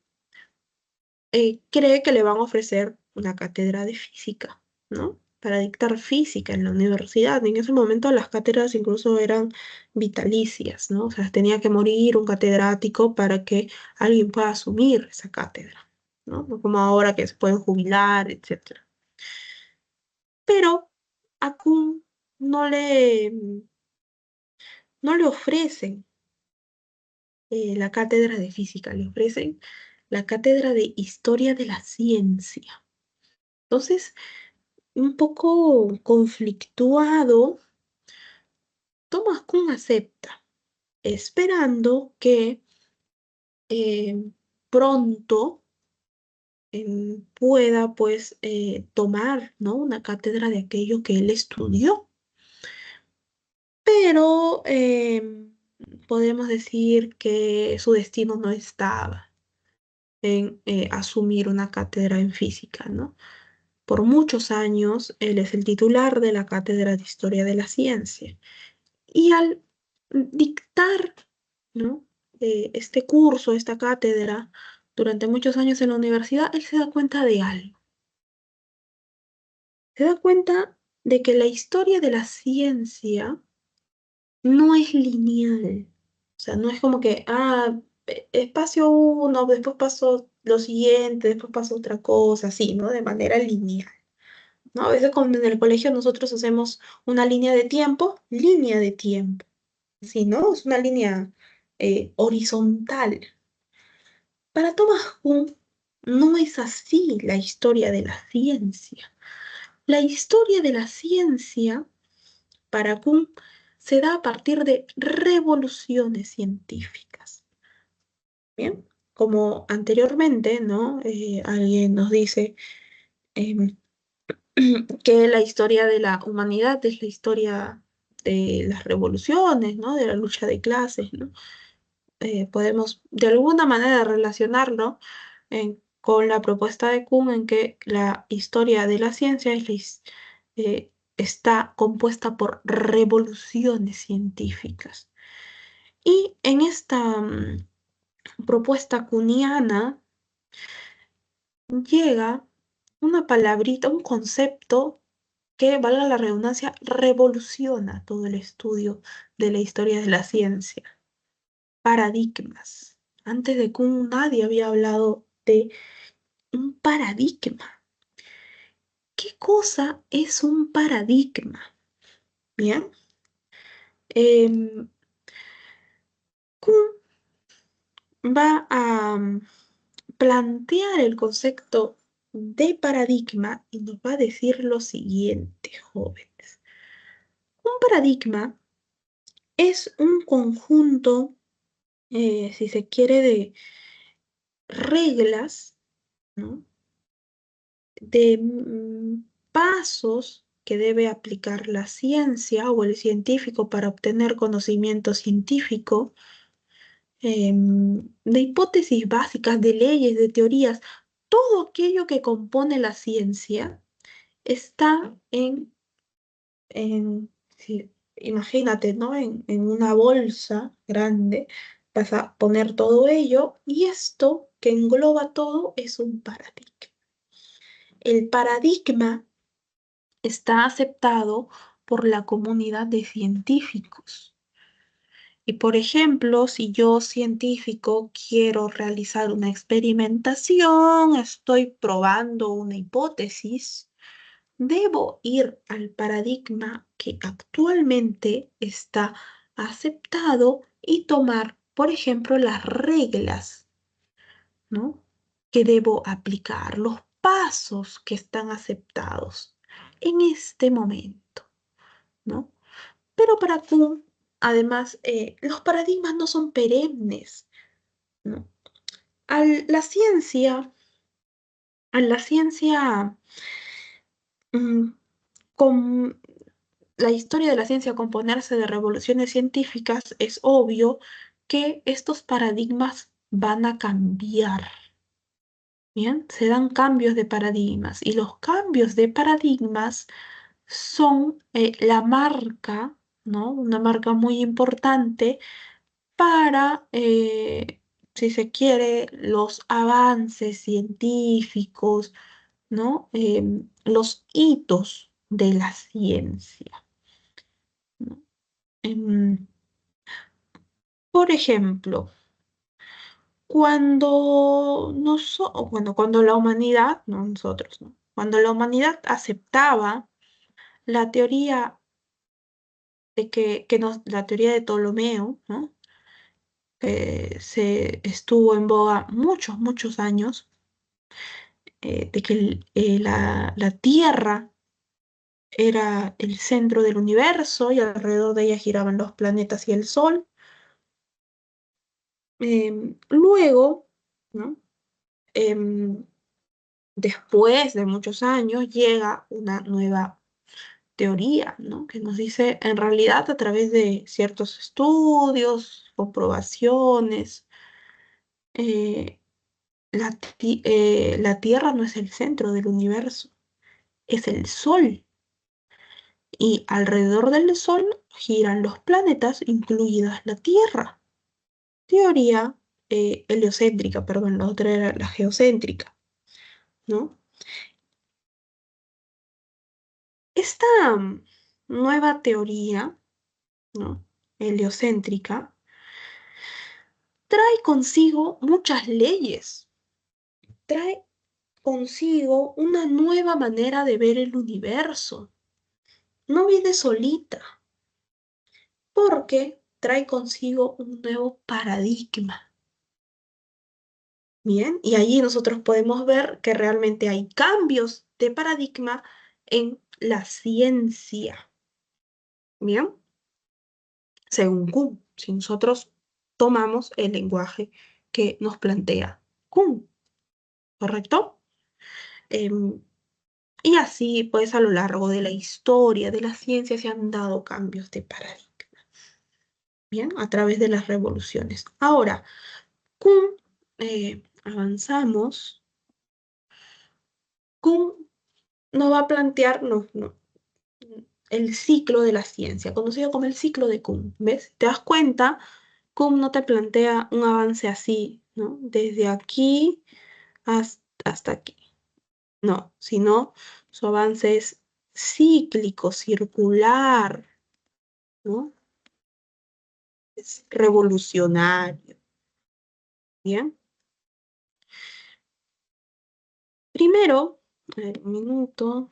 cree que le van a ofrecer una cátedra de física, ¿no? Para dictar física en la universidad. En ese momento las cátedras incluso eran vitalicias, ¿no? O sea, tenía que morir un catedrático para que alguien pueda asumir esa cátedra, ¿no? No como ahora que se pueden jubilar, etcétera. Pero a Kuhn no le, no le ofrecen la cátedra de física, le ofrecen la cátedra de historia de la ciencia. Entonces, un poco conflictuado, Thomas Kuhn acepta, esperando que eh, pronto pueda pues tomar, ¿no? Una cátedra de aquello que él estudió. Pero podemos decir que su destino no estaba en asumir una cátedra en física, ¿no? Por muchos años él es el titular de la cátedra de Historia de la Ciencia. Y al dictar, ¿no? Este curso, esta cátedra, durante muchos años en la universidad, él se da cuenta de algo. Se da cuenta de que la historia de la ciencia no es lineal. O sea, no es como que, espacio uno, después pasó lo siguiente, después pasó otra cosa, así, ¿no? De manera lineal, ¿no? A veces cuando en el colegio nosotros hacemos una línea de tiempo, ¿sí, no? Es una línea horizontal. Para Thomas Kuhn no es así la historia de la ciencia. La historia de la ciencia para Kuhn se da a partir de revoluciones científicas. Bien, como anteriormente, ¿no? Alguien nos dice em, que la historia de la humanidad es la historia de las revoluciones, ¿no? De la lucha de clases, ¿no? Podemos de alguna manera relacionarlo con la propuesta de Kuhn en que la historia de la ciencia está compuesta por revoluciones científicas. Y en esta propuesta kuhniana llega una palabrita, un concepto que, valga la redundancia, revoluciona todo el estudio de la historia de la ciencia. Paradigmas. Antes de Kuhn nadie había hablado de un paradigma. ¿Qué cosa es un paradigma? Bien. Em, Kuhn va a plantear el concepto de paradigma y nos va a decir lo siguiente, jóvenes. Un paradigma es un conjunto, si se quiere, de reglas, ¿no? De pasos que debe aplicar la ciencia o el científico para obtener conocimiento científico, de hipótesis básicas, de leyes, de teorías. Todo aquello que compone la ciencia está sí, imagínate, ¿no? En una bolsa grande vas a poner todo ello y esto que engloba todo es un paradigma. El paradigma está aceptado por la comunidad de científicos. Y por ejemplo, si yo científico quiero realizar una experimentación, estoy probando una hipótesis, debo ir al paradigma que actualmente está aceptado y tomar, por ejemplo, las reglas, ¿no? Que debo aplicar, los pasos que están aceptados en este momento, ¿no? Pero para Kuhn, además, los paradigmas no son perennes, ¿no? La ciencia, a la ciencia, mm, con la historia de la ciencia componerse de revoluciones científicas, es obvio que estos paradigmas van a cambiar. Bien, se dan cambios de paradigmas y los cambios de paradigmas son la marca, ¿no? Una marca muy importante para, si se quiere, los avances científicos, ¿no? Los hitos de la ciencia, ¿no? Em, por ejemplo, cuando la humanidad, no nosotros, ¿no? Cuando la humanidad aceptaba la teoría la teoría de Ptolomeo, ¿no? Que se estuvo en boga muchos, muchos años, de que la Tierra era el centro del universo y alrededor de ella giraban los planetas y el Sol. Luego, ¿no? Em, Después de muchos años llega una nueva teoría, ¿no? Que nos dice, en realidad, a través de ciertos estudios, comprobaciones, eh, la Tierra no es el centro del universo, es el Sol. Y alrededor del Sol giran los planetas, incluidas la Tierra. Teoría heliocéntrica, perdón, la otra era la geocéntrica, ¿no? Esta nueva teoría, ¿no?, heliocéntrica, trae consigo muchas leyes, trae consigo una nueva manera de ver el universo. No viene solita, porque trae consigo un nuevo paradigma. Bien, y allí nosotros podemos ver que realmente hay cambios de paradigma en la ciencia. Bien, según Kuhn, si nosotros tomamos el lenguaje que nos plantea Kuhn, ¿correcto? Em, y así, pues, a lo largo de la historia de la ciencia se han dado cambios de paradigma, bien, a través de las revoluciones. Ahora, Kuhn, avanzamos, Kuhn nos va a plantear el ciclo de la ciencia, conocido como el ciclo de Kuhn. ¿Ves? ¿Te das cuenta? Kuhn no te plantea un avance así, ¿no? Desde aquí hasta aquí. No, sino su avance es cíclico, circular, ¿no? Es revolucionario. Bien. Primero, a ver, un minuto,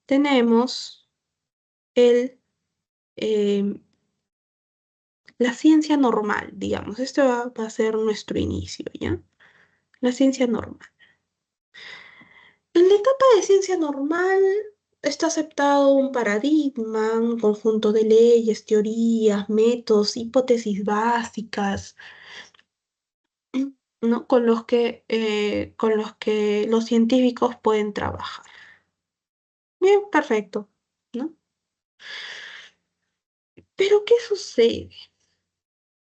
tenemos el, em, la ciencia normal, digamos. Este va a ser nuestro inicio, ¿ya? La ciencia normal. En la etapa de ciencia normal está aceptado un paradigma, un conjunto de leyes, teorías, métodos, hipótesis básicas, ¿no?, con los que los científicos pueden trabajar. Bien, perfecto, ¿no? Pero ¿qué sucede?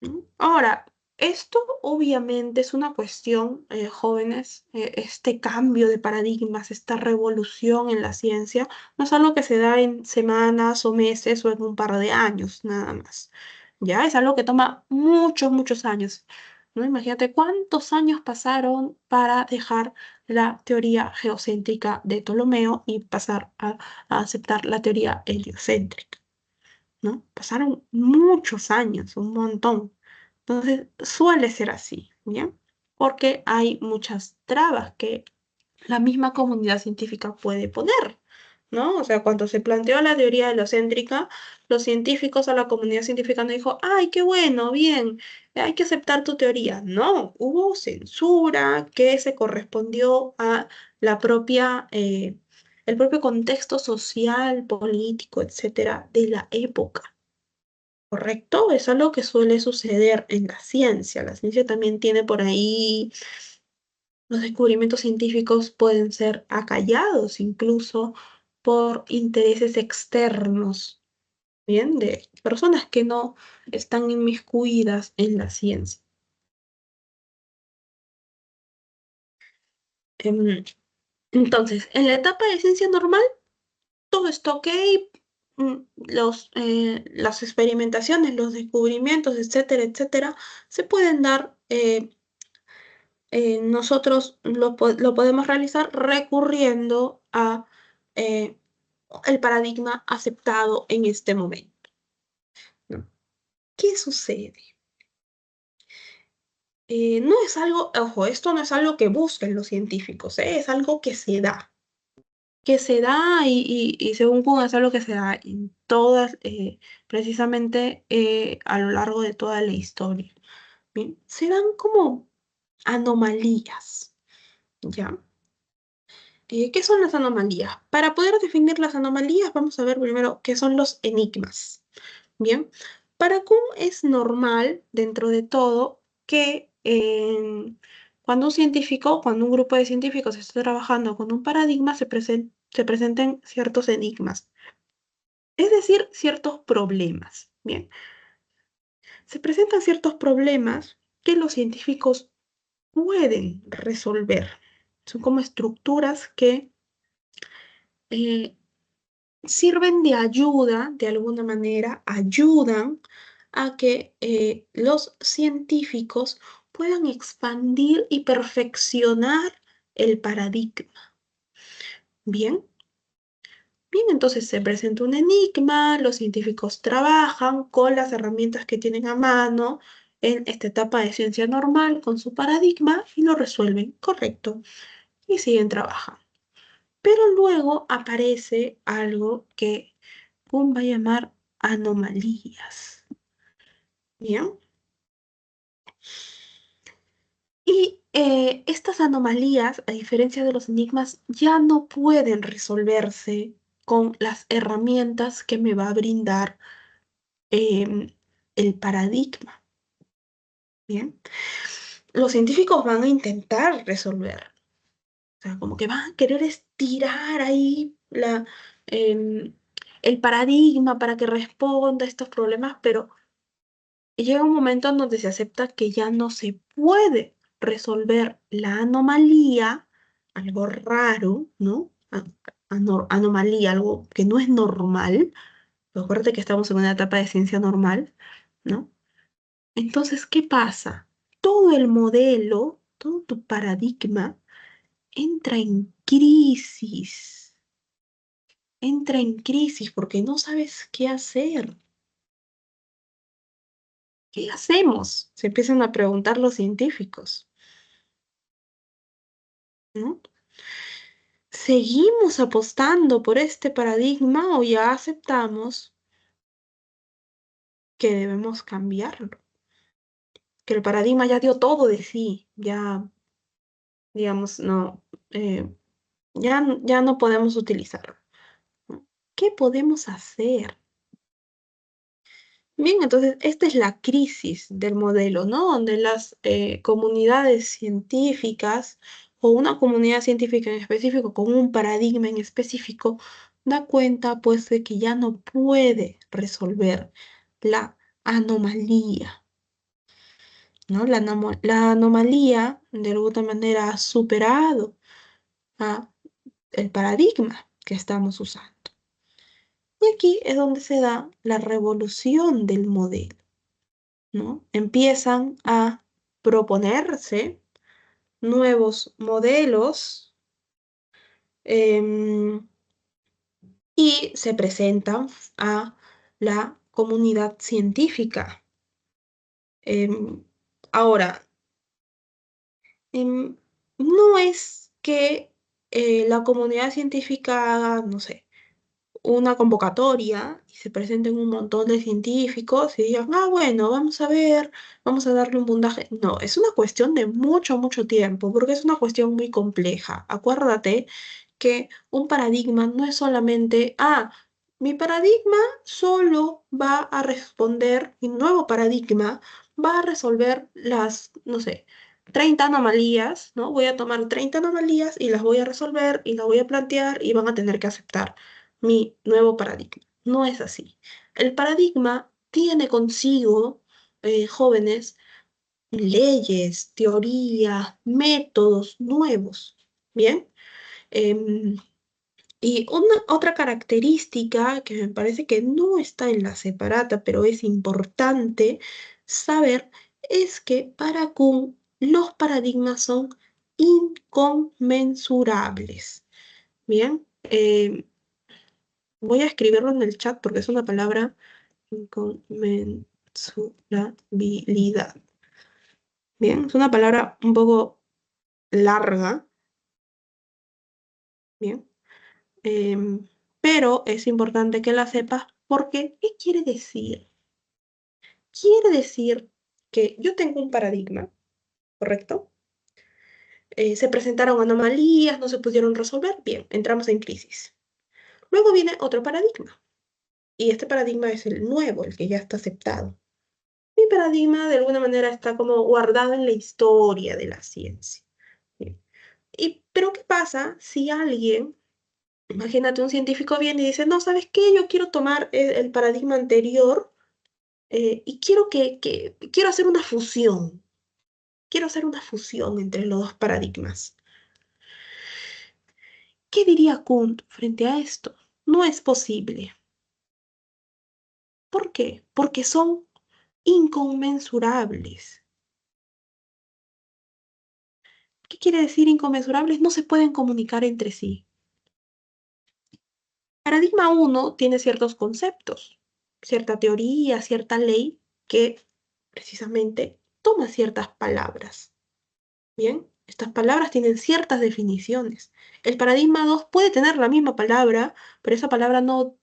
¿No? Ahora, esto obviamente es una cuestión, jóvenes, este cambio de paradigmas, esta revolución en la ciencia, no es algo que se da en semanas o meses o en un par de años, nada más. Ya es algo que toma muchos, muchos años, ¿no? Imagínate cuántos años pasaron para dejar la teoría geocéntrica de Ptolomeo y pasar a aceptar la teoría heliocéntrica, ¿no? Pasaron muchos años, un montón. Entonces, suele ser así, ¿bien? Porque hay muchas trabas que la misma comunidad científica puede poner, ¿no? O sea, cuando se planteó la teoría heliocéntrica, los científicos, a la comunidad científica no dijo, ay, qué bueno, bien, hay que aceptar tu teoría. No, hubo censura que se correspondió a la propia, el propio contexto social, político, etcétera, de la época. ¿Correcto? Es algo que suele suceder en la ciencia. La ciencia también tiene por ahí, los descubrimientos científicos pueden ser acallados incluso por intereses externos, ¿bien? De personas que no están inmiscuidas en la ciencia. Em, Entonces, en la etapa de ciencia normal, todo está ok, las experimentaciones, los descubrimientos, etcétera, etcétera, se pueden dar, nosotros lo podemos realizar recurriendo a eh, el paradigma aceptado en este momento, ¿no? ¿Qué sucede? No es algo, ojo, esto no es algo que busquen los científicos, es algo que se da y según Kuhn es algo que se da en todas, precisamente a lo largo de toda la historia. Bien, se dan como anomalías, ¿ya? ¿Qué son las anomalías? Para poder definir las anomalías, vamos a ver primero qué son los enigmas. Bien, para Kuhn es normal, dentro de todo, que cuando un grupo de científicos está trabajando con un paradigma, se presenten ciertos enigmas, es decir, ciertos problemas. Bien, se presentan ciertos problemas que los científicos pueden resolver. Son como estructuras que eh, sirven de ayuda, de alguna manera, ayudan a que los científicos puedan expandir y perfeccionar el paradigma. Bien, Bien, entonces se presenta un enigma, los científicos trabajan con las herramientas que tienen a mano en esta etapa de ciencia normal con su paradigma y lo resuelven, correcto, y siguen trabajando. Pero luego aparece algo que Kuhn va a llamar anomalías. Bien. Y estas anomalías, a diferencia de los enigmas, ya no pueden resolverse con las herramientas que me va a brindar el paradigma. Bien. Los científicos van a intentar resolver. O sea, como que van a querer estirar ahí em, el paradigma para que responda a estos problemas, pero llega un momento en donde se acepta que ya no se puede resolver la anomalía, algo raro, ¿no? Anomalía, algo que no es normal. Acuérdate que estamos en una etapa de ciencia normal, ¿no? Entonces, ¿qué pasa? Todo el modelo, todo tu paradigma entra en crisis porque no sabes qué hacer. ¿Qué hacemos? Se empiezan a preguntar los científicos, ¿no? ¿Seguimos apostando por este paradigma o ya aceptamos que debemos cambiarlo? Que el paradigma ya dio todo de sí, ya, digamos, no, ya no podemos utilizarlo, ¿no? ¿Qué podemos hacer? Bien, entonces esta es la crisis del modelo, ¿no? Donde las comunidades científicas o una comunidad científica en específico con un paradigma en específico da cuenta pues de que ya no puede resolver la anomalía, ¿no? La anomalía de alguna manera ha superado a el paradigma que estamos usando. Y aquí es donde se da la revolución del modelo, ¿no? Empiezan a proponerse nuevos modelos em, y se presentan a la comunidad científica. Em, ahora, em, no es que la comunidad científica haga, no sé, una convocatoria y se presenten un montón de científicos y digan, ah, bueno, vamos a ver, vamos a darle un puntaje. No, es una cuestión de mucho, mucho tiempo, porque es una cuestión muy compleja. Acuérdate que un paradigma no es solamente, ah, mi paradigma solo va a responder, mi nuevo paradigma va a resolver las, no sé, 30 anomalías, ¿no? Voy a tomar 30 anomalías y las voy a resolver y las voy a plantear y van a tener que aceptar mi nuevo paradigma. No es así. El paradigma tiene consigo, jóvenes, leyes, teorías, métodos nuevos. Bien. Em, y otra característica que me parece que no está en la separata, pero es importante saber, es que para Kuhn los paradigmas son inconmensurables. Bien. Voy a escribirlo en el chat porque es una palabra inconmensurabilidad. Bien, es una palabra un poco larga, bien, em, pero es importante que la sepas porque, ¿qué quiere decir? Quiere decir que yo tengo un paradigma, ¿correcto? Se presentaron anomalías, no se pudieron resolver, bien, entramos en crisis. Luego viene otro paradigma, y este paradigma es el nuevo, el que ya está aceptado. Mi paradigma de alguna manera está como guardado en la historia de la ciencia. ¿Sí? Pero ¿qué pasa si alguien, imagínate un científico viene y dice, no, ¿sabes qué? Yo quiero tomar el paradigma anterior y quiero hacer una fusión entre los dos paradigmas. ¿Qué diría Kuhn frente a esto? No es posible. ¿Por qué? Porque son inconmensurables. ¿Qué quiere decir inconmensurables? No se pueden comunicar entre sí. Paradigma 1 tiene ciertos conceptos, cierta teoría, cierta ley que precisamente toma ciertas palabras. Bien, estas palabras tienen ciertas definiciones. El paradigma 2 puede tener la misma palabra, pero esa palabra no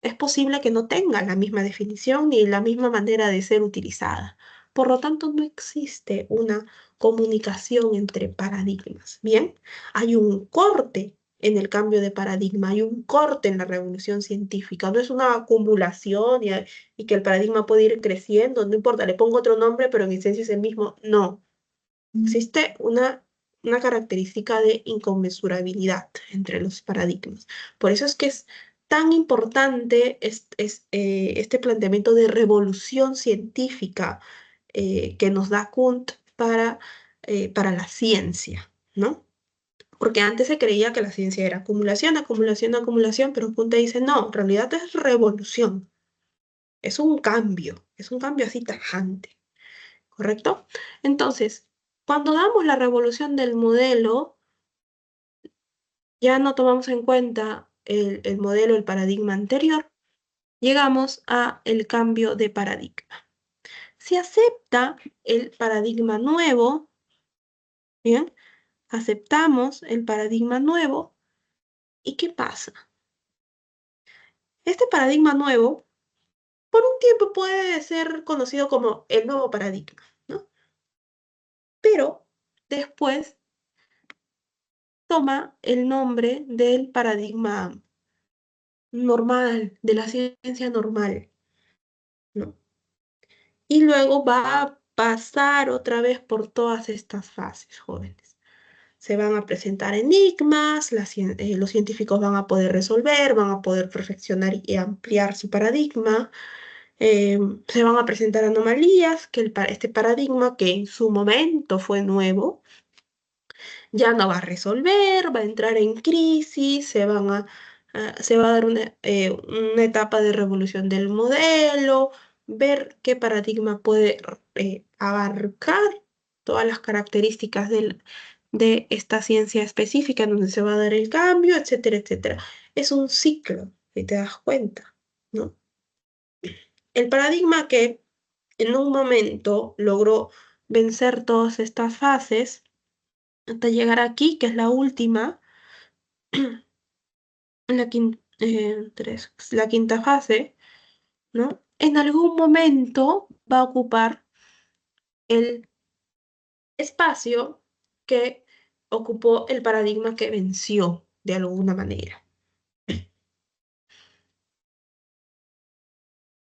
es posible que no tenga la misma definición ni la misma manera de ser utilizada. Por lo tanto, no existe una comunicación entre paradigmas. Bien, hay un corte en el cambio de paradigma, hay un corte en la revolución científica. No es una acumulación y que el paradigma puede ir creciendo, no importa, le pongo otro nombre, pero en esencia es el mismo. No, existe una característica de inconmensurabilidad entre los paradigmas. Por eso es que es tan importante este planteamiento de revolución científica que nos da Kuhn para la ciencia, ¿no? Porque antes se creía que la ciencia era acumulación, acumulación, acumulación, pero Kuhn te dice, no, en realidad es revolución, es un cambio así tajante. ¿Correcto? Entonces, cuando damos la revolución del modelo, ya no tomamos en cuenta el modelo, el paradigma anterior, llegamos a el cambio de paradigma. Se acepta el paradigma nuevo, ¿bien? Aceptamos el paradigma nuevo, ¿y qué pasa? Este paradigma nuevo, por un tiempo puede ser conocido como el nuevo paradigma, ¿no? Pero después toma el nombre del paradigma normal, de la ciencia normal, ¿no? Y luego va a pasar otra vez por todas estas fases, jóvenes. Se van a presentar enigmas, los científicos van a poder resolver, van a poder perfeccionar y ampliar su paradigma, se van a presentar anomalías, que este paradigma que en su momento fue nuevo, ya no va a resolver, va a entrar en crisis, se va a dar una etapa de revolución del modelo, ver qué paradigma puede abarcar todas las características de esta ciencia específica en donde se va a dar el cambio, etcétera, etcétera. Es un ciclo, si te das cuenta, ¿no? El paradigma que en un momento logró vencer todas estas fases, hasta llegar aquí, que es la última, la quinta fase, ¿no? En algún momento va a ocupar el espacio que ocupó el paradigma que venció de alguna manera.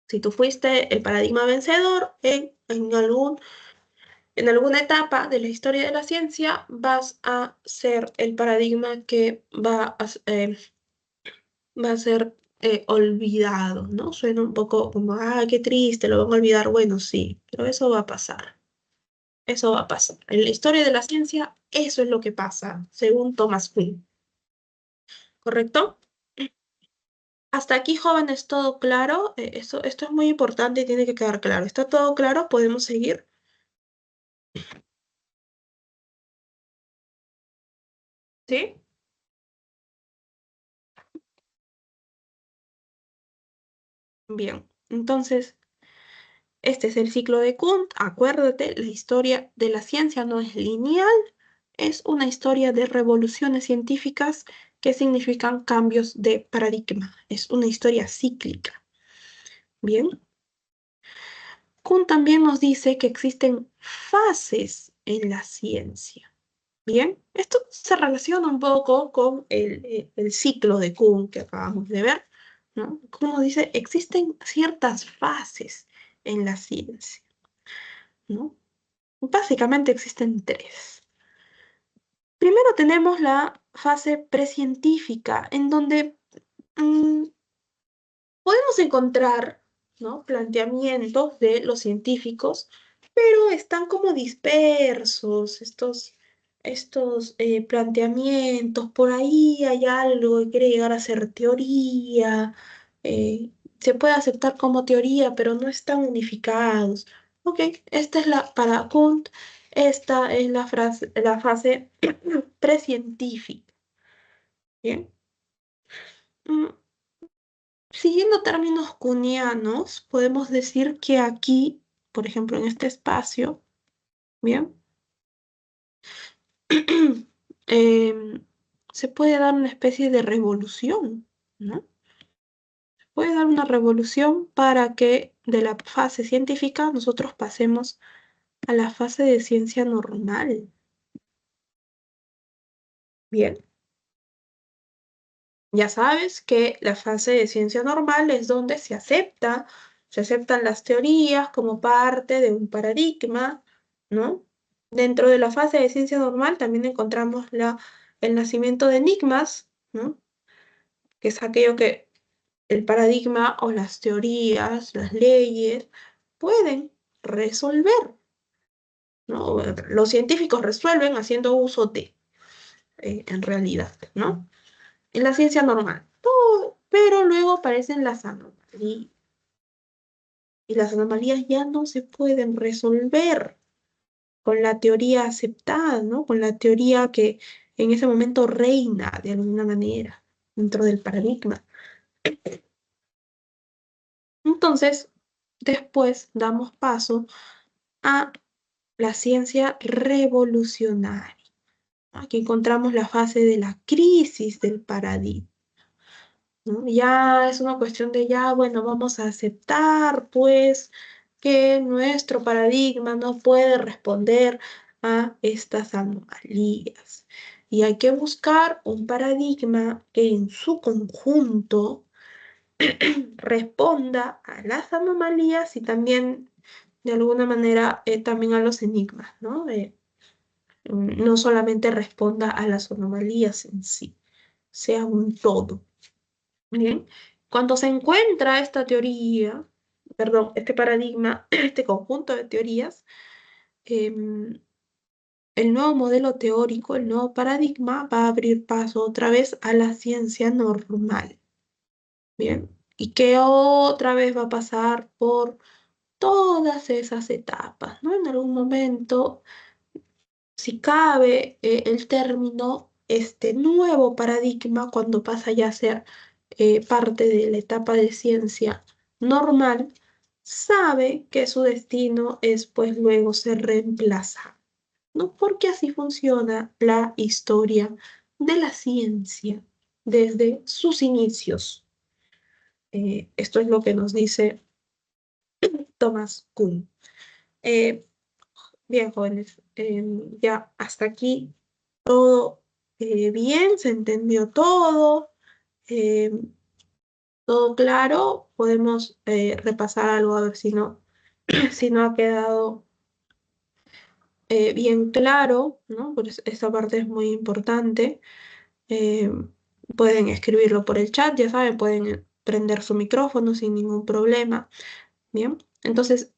Si tú fuiste el paradigma vencedor en alguna etapa de la historia de la ciencia, vas a ser el paradigma que va a ser olvidado, ¿no? Suena un poco como, ah, qué triste, lo van a olvidar. Bueno, sí, pero eso va a pasar. Eso va a pasar. En la historia de la ciencia, eso es lo que pasa, según Thomas Kuhn. ¿Correcto? Hasta aquí, jóvenes, todo claro. Esto es muy importante y tiene que quedar claro. ¿Está todo claro? ¿Podemos seguir? ¿Sí? Bien. Entonces, este es el ciclo de Kuhn. Acuérdate, la historia de la ciencia no es lineal, es una historia de revoluciones científicas que significan cambios de paradigma. Es una historia cíclica. Bien. Kuhn también nos dice que existen fases en la ciencia. Bien, esto se relaciona un poco con el ciclo de Kuhn que acabamos de ver, ¿no? Kuhn nos dice, existen ciertas fases en la ciencia, ¿no? Básicamente existen tres. Primero tenemos la fase precientífica, en donde mm, podemos encontrar, ¿no? Planteamientos de los científicos, pero están como dispersos estos planteamientos. Por ahí hay algo que quiere llegar a ser teoría, se puede aceptar como teoría, pero no están unificados. Ok, esta es para Kuhn, esta es la fase precientífica. Bien. Mm, Siguiendo términos kuhnianos, podemos decir que aquí, por ejemplo, en este espacio, ¿bien? em, se puede dar una especie de revolución, ¿no? Puede dar una revolución para que de la fase científica nosotros pasemos a la fase de ciencia normal. Bien, ya sabes que la fase de ciencia normal es donde se aceptan las teorías como parte de un paradigma, ¿no? Dentro de la fase de ciencia normal también encontramos el nacimiento de enigmas, ¿no? Que es aquello que el paradigma o las teorías, las leyes, pueden resolver, ¿no? Los científicos resuelven haciendo uso de, en realidad, ¿no? En la ciencia normal, todo, pero luego aparecen las anomalías, y las anomalías ya no se pueden resolver con la teoría aceptada, ¿no? Con la teoría que en ese momento reina de alguna manera dentro del paradigma. Entonces, después damos paso a la ciencia revolucionaria. Aquí encontramos la fase de la crisis del paradigma, ¿no? Ya es una cuestión de ya, bueno, vamos a aceptar pues que nuestro paradigma no puede responder a estas anomalías. Y hay que buscar un paradigma que en su conjunto responda a las anomalías y también, de alguna manera, también a los enigmas, ¿no? No solamente responda a las anomalías en sí, sea un todo. Bien, cuando se encuentra esta teoría, perdón, este paradigma, este conjunto de teorías, em, el nuevo modelo teórico, el nuevo paradigma va a abrir paso otra vez a la ciencia normal. Bien, y que otra vez va a pasar por todas esas etapas, ¿no? En algún momento, si cabe, el término, este nuevo paradigma, cuando pasa ya a ser parte de la etapa de ciencia normal, sabe que su destino es pues luego ser reemplazado, ¿no? Porque así funciona la historia de la ciencia desde sus inicios. Esto es lo que nos dice Thomas Kuhn. Eh, Bien, jóvenes, ya hasta aquí todo bien, se entendió todo, eh, todo claro. Podemos repasar algo a ver si no, si no ha quedado bien claro, ¿no? Pues esta parte es muy importante. Eh, Pueden escribirlo por el chat, ya saben, pueden prender su micrófono sin ningún problema. Bien, entonces,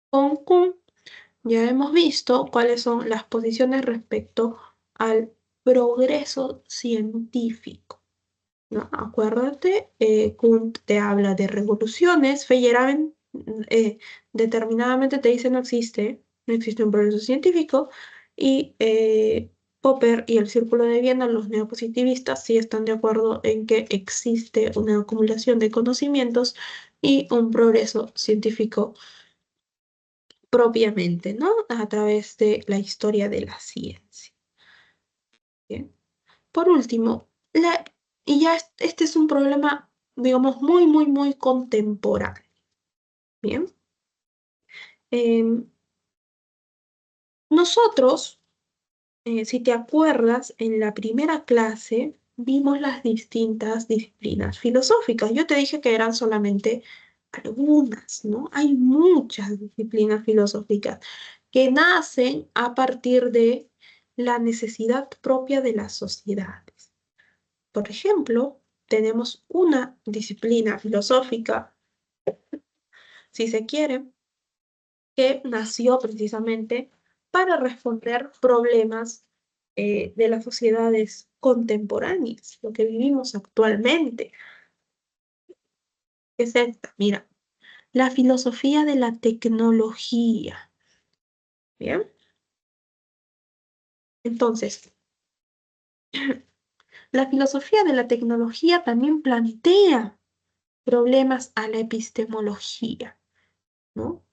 con Kuhn ya hemos visto cuáles son las posiciones respecto al progreso científico, ¿no? Acuérdate, Kuhn te habla de revoluciones, Feyerabend determinadamente te dice no existe un progreso científico, y Popper y el Círculo de Viena, los neopositivistas, sí están de acuerdo en que existe una acumulación de conocimientos y un progreso científico propiamente, ¿no? A través de la historia de la ciencia. Bien. Por último, y ya este es un problema, digamos, muy, muy, muy contemporáneo. Bien. Em, Nosotros, si te acuerdas, en la primera clase vimos las distintas disciplinas filosóficas. Yo te dije que eran solamente algunas, ¿no? Hay muchas disciplinas filosóficas que nacen a partir de la necesidad propia de las sociedades. Por ejemplo, tenemos una disciplina filosófica, si se quiere, que nació precisamente para responder problemas de las sociedades contemporáneas, lo que vivimos actualmente. Es esta, mira, la filosofía de la tecnología. Bien, entonces, la filosofía de la tecnología también plantea problemas a la epistemología, ¿no?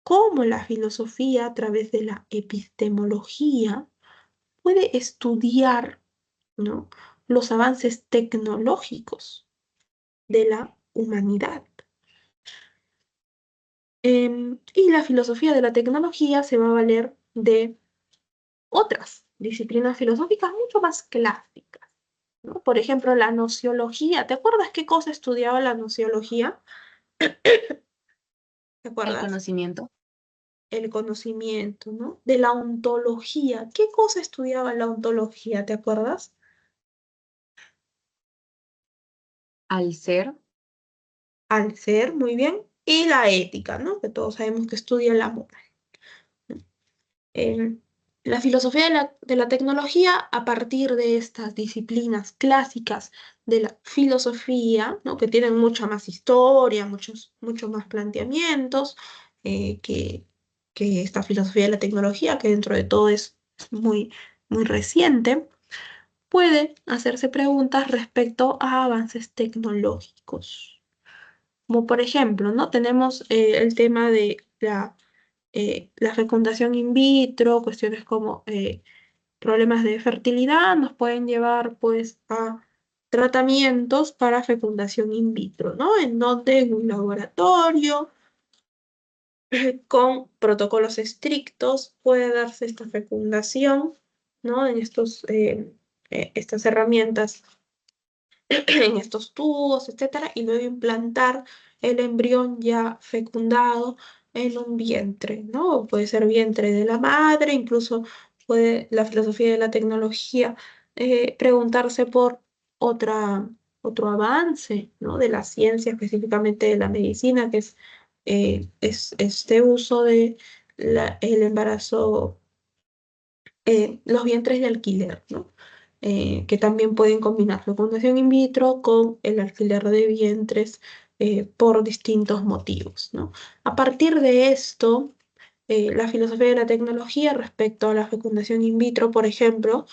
Cómo la filosofía a través de la epistemología puede estudiar, ¿no?, los avances tecnológicos de la humanidad. Y la filosofía de la tecnología se va a valer de otras disciplinas filosóficas mucho más clásicas, ¿no? Por ejemplo, la nociología. ¿Te acuerdas qué cosa estudiaba la nociología? ¿Te El acuerdas? conocimiento, El conocimiento, ¿no? De la ontología. ¿Qué cosa estudiaba la ontología? ¿Te acuerdas? al ser, Al ser, muy bien. Y la ética, ¿no? Que todos sabemos que estudia la moral. eh, la filosofía de la tecnología a partir de estas disciplinas clásicas de la filosofía, ¿no?, que tienen mucha más historia, muchos más planteamientos eh, que, que esta filosofía de la tecnología, que dentro de todo es muy, muy reciente, puede hacerse preguntas respecto a avances tecnológicos. Como por ejemplo, ¿no? Tenemos el tema de la fecundación in vitro, cuestiones como problemas de fertilidad nos pueden llevar pues a tratamientos para fecundación in vitro, ¿no? En donde en un laboratorio con protocolos estrictos puede darse esta fecundación, ¿no? En estas herramientas en estos tubos, etcétera, y luego implantar el embrión ya fecundado en un vientre, ¿no? Puede ser vientre de la madre, incluso puede la filosofía de la tecnología preguntarse por otra, otro avance, ¿no?, de la ciencia, específicamente de la medicina, que es este uso de el embarazo, los vientres de alquiler, ¿no? Que también pueden combinar fecundación in vitro con el alquiler de vientres por distintos motivos, ¿no? A partir de esto, la filosofía de la tecnología respecto a la fecundación in vitro, por ejemplo,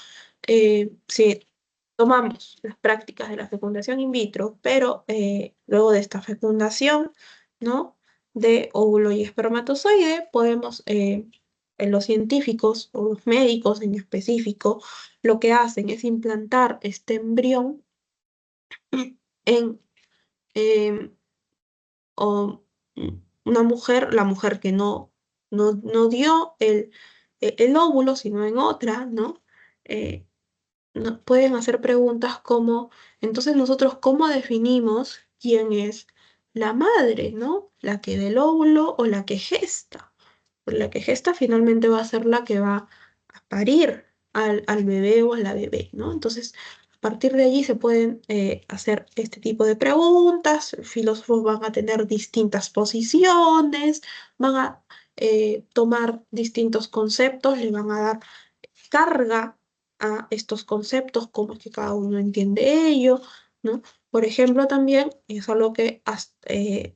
si tomamos las prácticas de la fecundación in vitro, pero luego de esta fecundación, ¿no?, de óvulo y espermatozoide, podemos, los científicos o los médicos en específico, lo que hacen es implantar este embrión en em, o, una mujer, la mujer que no dio el óvulo, sino en otra, ¿no? Eh, pueden hacer preguntas como, entonces nosotros, ¿cómo definimos quién es la madre, ¿no? ¿La que da el óvulo o la que gesta? Pues la que gesta finalmente va a ser la que va a parir al bebé o a la bebé, ¿no? Entonces, a partir de allí se pueden hacer este tipo de preguntas, filósofos van a tener distintas posiciones, van a tomar distintos conceptos, le van a dar carga a estos conceptos, cómo es que cada uno entiende ello, ¿no? Por ejemplo, también es algo que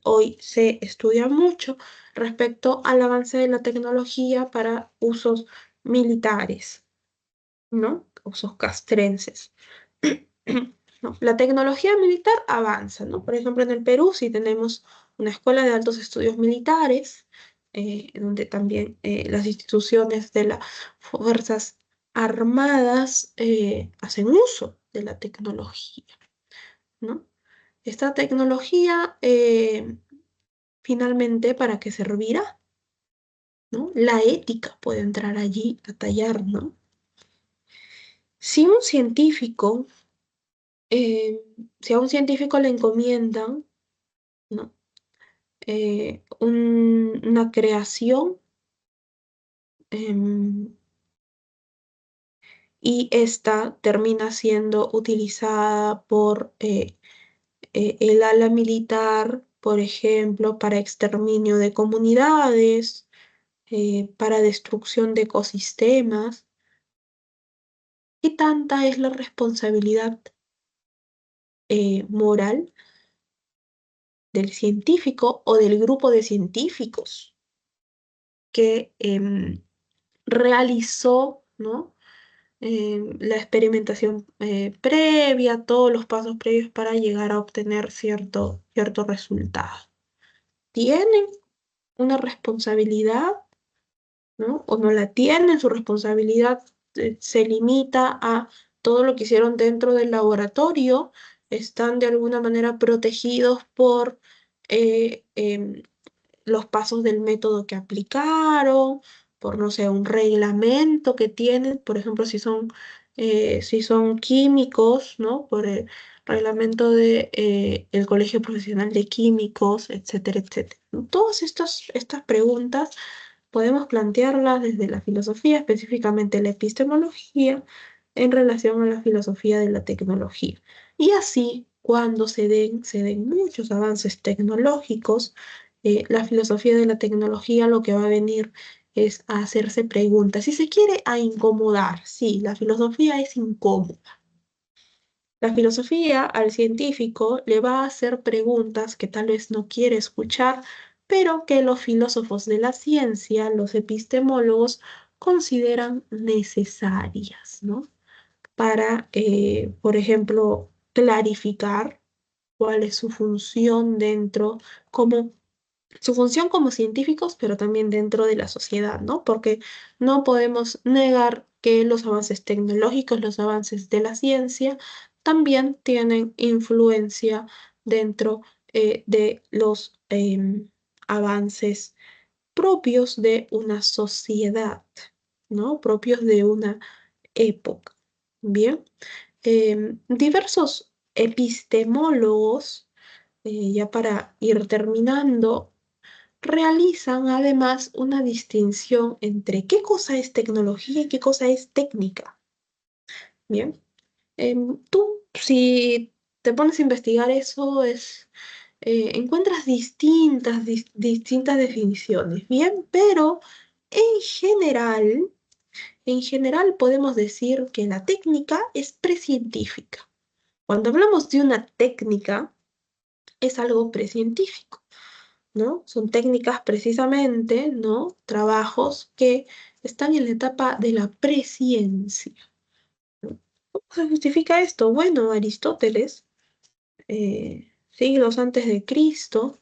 hoy se estudia mucho respecto al avance de la tecnología para usos militares, ¿no? Usos castrenses. ¿No? La tecnología militar avanza, ¿no? Por ejemplo, en el Perú sí tenemos una escuela de altos estudios militares, donde también las instituciones de las Fuerzas Armadas hacen uso de la tecnología, ¿no? Esta tecnología, finalmente, ¿para qué servirá? ¿No? La ética puede entrar allí a tallar, ¿no? Si un científico, eh, si a un científico le encomiendan, ¿no?, una creación, em, y esta termina siendo utilizada por el ala militar, por ejemplo, para exterminio de comunidades, para destrucción de ecosistemas. ¿Qué tanta es la responsabilidad moral del científico o del grupo de científicos que realizó, ¿no?, la experimentación previa, todos los pasos previos para llegar a obtener cierto resultado. Tienen una responsabilidad, ¿no? O no la tienen, su responsabilidad se limita a todo lo que hicieron dentro del laboratorio, están de alguna manera protegidos por eh, em, los pasos del método que aplicaron, por, no sé, un reglamento que tienen, por ejemplo, si son químicos, ¿no? Por el reglamento de el Colegio Profesional de Químicos, etcétera, etcétera, ¿no? Todas estas preguntas podemos plantearlas desde la filosofía, específicamente la epistemología, en relación a la filosofía de la tecnología. Y así, cuando se den muchos avances tecnológicos, la filosofía de la tecnología lo que va a venir es a hacerse preguntas. Si se quiere, a incomodar. Sí, la filosofía es incómoda. La filosofía al científico le va a hacer preguntas que tal vez no quiere escuchar, pero que los filósofos de la ciencia, los epistemólogos, consideran necesarias, ¿no? Para, por ejemplo, clarificar cuál es su función dentro, como su función como científicos, pero también dentro de la sociedad, ¿no? Porque no podemos negar que los avances tecnológicos, los avances de la ciencia, también tienen influencia dentro de los avances propios de una sociedad, ¿no? Propios de una época. Bien, diversos epistemólogos, ya para ir terminando, realizan además una distinción entre qué cosa es tecnología y qué cosa es técnica. Bien, tú si te pones a investigar eso, encuentras distintas definiciones, bien, pero en general, en general podemos decir que la técnica es precientífica. Cuando hablamos de una técnica, es algo precientífico, ¿no? Son técnicas precisamente, ¿no? Trabajos que están en la etapa de la presciencia, ¿no? ¿Cómo se justifica esto? Bueno, Aristóteles, siglos antes de Cristo,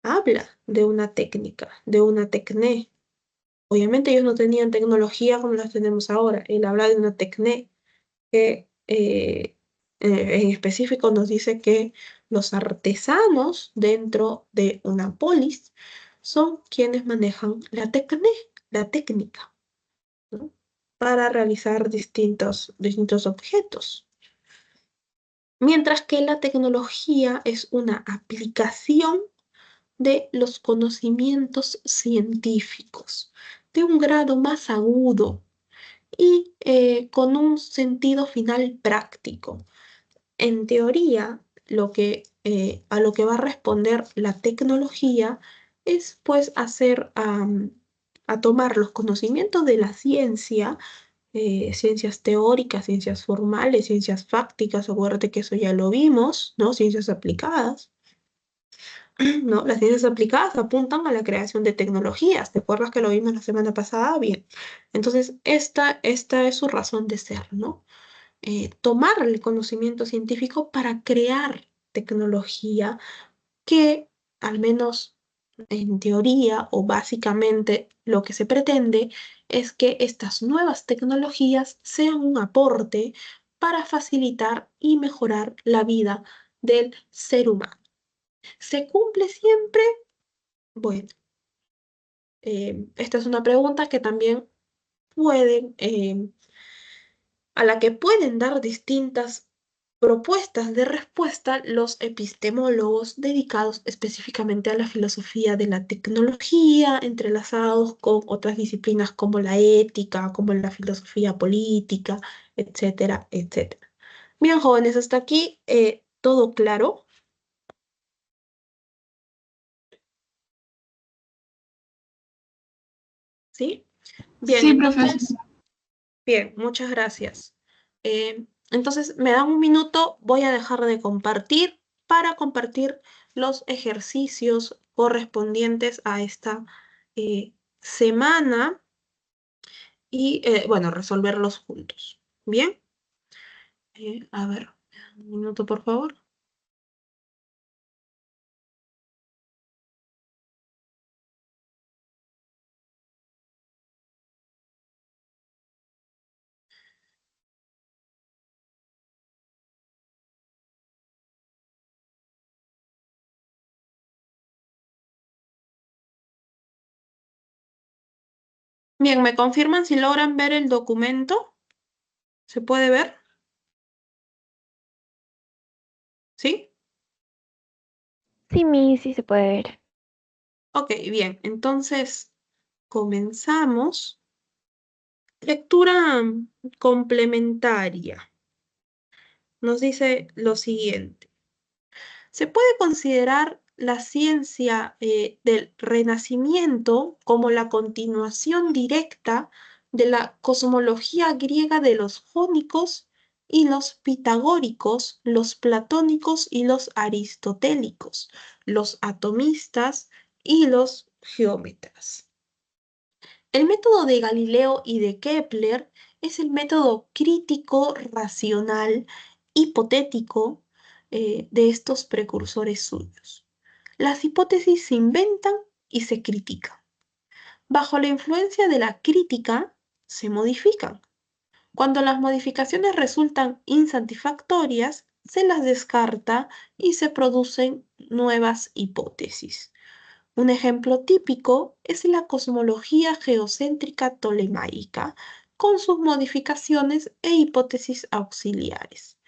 habla de una técnica, de una tecné. Obviamente ellos no tenían tecnología como las tenemos ahora. Él habla de una tecné que en específico nos dice que los artesanos dentro de una polis son quienes manejan la técnica, ¿no? Para realizar distintos objetos. Mientras que la tecnología es una aplicación de los conocimientos científicos, de un grado más agudo y con un sentido final práctico. En teoría, a lo que va a responder la tecnología es pues a tomar los conocimientos de la ciencia, ciencias teóricas, ciencias formales, ciencias fácticas, acuérdate que eso ya lo vimos, ¿no? Ciencias aplicadas, ¿no? Las ciencias aplicadas apuntan a la creación de tecnologías. ¿Te acuerdas que lo vimos la semana pasada? Bien. Entonces, esta es su razón de ser, ¿no? Tomar el conocimiento científico para crear tecnología que, al menos en teoría o básicamente, lo que se pretende es que estas nuevas tecnologías sean un aporte para facilitar y mejorar la vida del ser humano. ¿Se cumple siempre? Bueno, esta es una pregunta que también pueden, a la que pueden dar distintas propuestas de respuesta los epistemólogos dedicados específicamente a la filosofía de la tecnología, entrelazados con otras disciplinas como la ética, como la filosofía política, etcétera, etcétera. Bien, jóvenes, hasta aquí todo claro, ¿sí? Bien, Sí, profesor. entonces, bien, muchas gracias. Entonces, me dan un minuto, voy a dejar de compartir para compartir los ejercicios correspondientes a esta semana y, bueno, resolverlos juntos. Bien, a ver, un minuto por favor. Bien, ¿me confirman si logran ver el documento? ¿Se puede ver? ¿Sí? Sí, Mi, sí se puede ver. Ok, bien, entonces comenzamos. Lectura complementaria. Nos dice lo siguiente. Se puede considerar la ciencia del Renacimiento como la continuación directa de la cosmología griega de los jónicos y los pitagóricos, los platónicos y los aristotélicos, los atomistas y los geómetras. El método de Galileo y de Kepler es el método crítico, racional, hipotético de estos precursores suyos. Las hipótesis se inventan y se critican. Bajo la influencia de la crítica, se modifican. Cuando las modificaciones resultan insatisfactorias, se las descarta y se producen nuevas hipótesis. Un ejemplo típico es la cosmología geocéntrica tolemaica, con sus modificaciones e hipótesis auxiliares.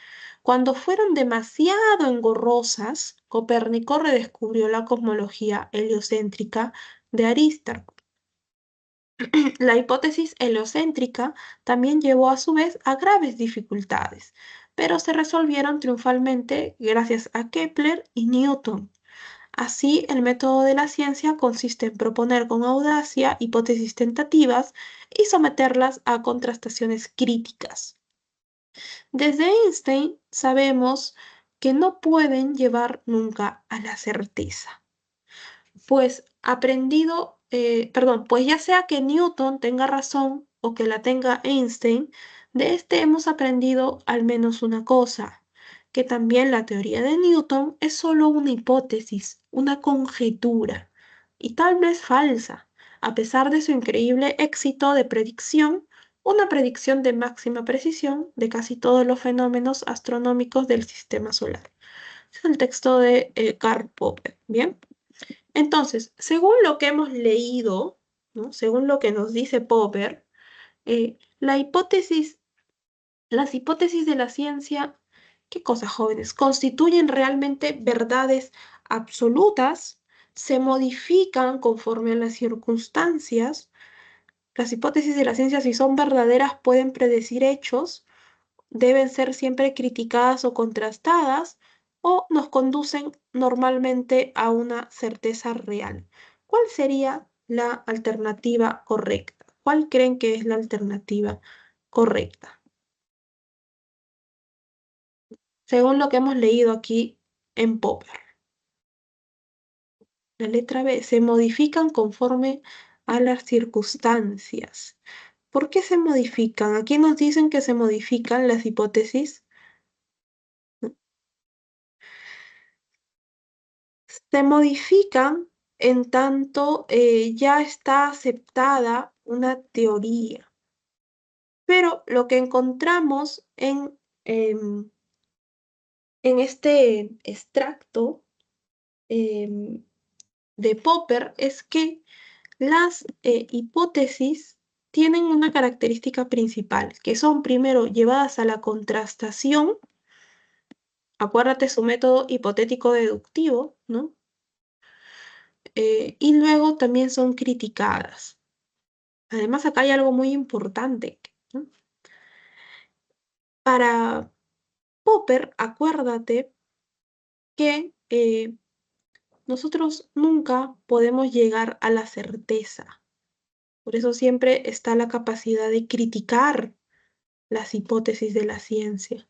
Cuando fueron demasiado engorrosas, Copérnico redescubrió la cosmología heliocéntrica de Aristarco. La hipótesis heliocéntrica también llevó a su vez a graves dificultades, pero se resolvieron triunfalmente gracias a Kepler y Newton. Así, el método de la ciencia consiste en proponer con audacia hipótesis tentativas y someterlas a contrastaciones críticas. Desde Einstein sabemos que no pueden llevar nunca a la certeza. Pues ya sea que Newton tenga razón o que la tenga Einstein, de este hemos aprendido al menos una cosa, que también la teoría de Newton es solo una hipótesis, una conjetura, y tal vez falsa, a pesar de su increíble éxito de predicción, una predicción de máxima precisión de casi todos los fenómenos astronómicos del sistema solar. Es el texto de Karl Popper. Bien. Entonces, según lo que hemos leído, ¿no? Según lo que nos dice Popper, la hipótesis, las hipótesis de la ciencia, ¿qué cosas, jóvenes? Constituyen realmente verdades absolutas, se modifican conforme a las circunstancias. Las hipótesis de la ciencia, si son verdaderas, pueden predecir hechos, deben ser siempre criticadas o contrastadas o nos conducen normalmente a una certeza real. ¿Cuál sería la alternativa correcta? ¿Cuál creen que es la alternativa correcta? Según lo que hemos leído aquí en Popper. La letra B, se modifican conforme a las circunstancias. ¿Por qué se modifican? Aquí nos dicen que se modifican las hipótesis. Se modifican en tanto ya está aceptada una teoría. Pero lo que encontramos en este extracto de Popper es que las hipótesis tienen una característica principal, que son primero llevadas a la contrastación. Acuérdate su método hipotético deductivo, ¿no? Y luego también son criticadas. Además, acá hay algo muy importante, ¿no? Para Popper, acuérdate que nosotros nunca podemos llegar a la certeza. Por eso siempre está la capacidad de criticar las hipótesis de la ciencia.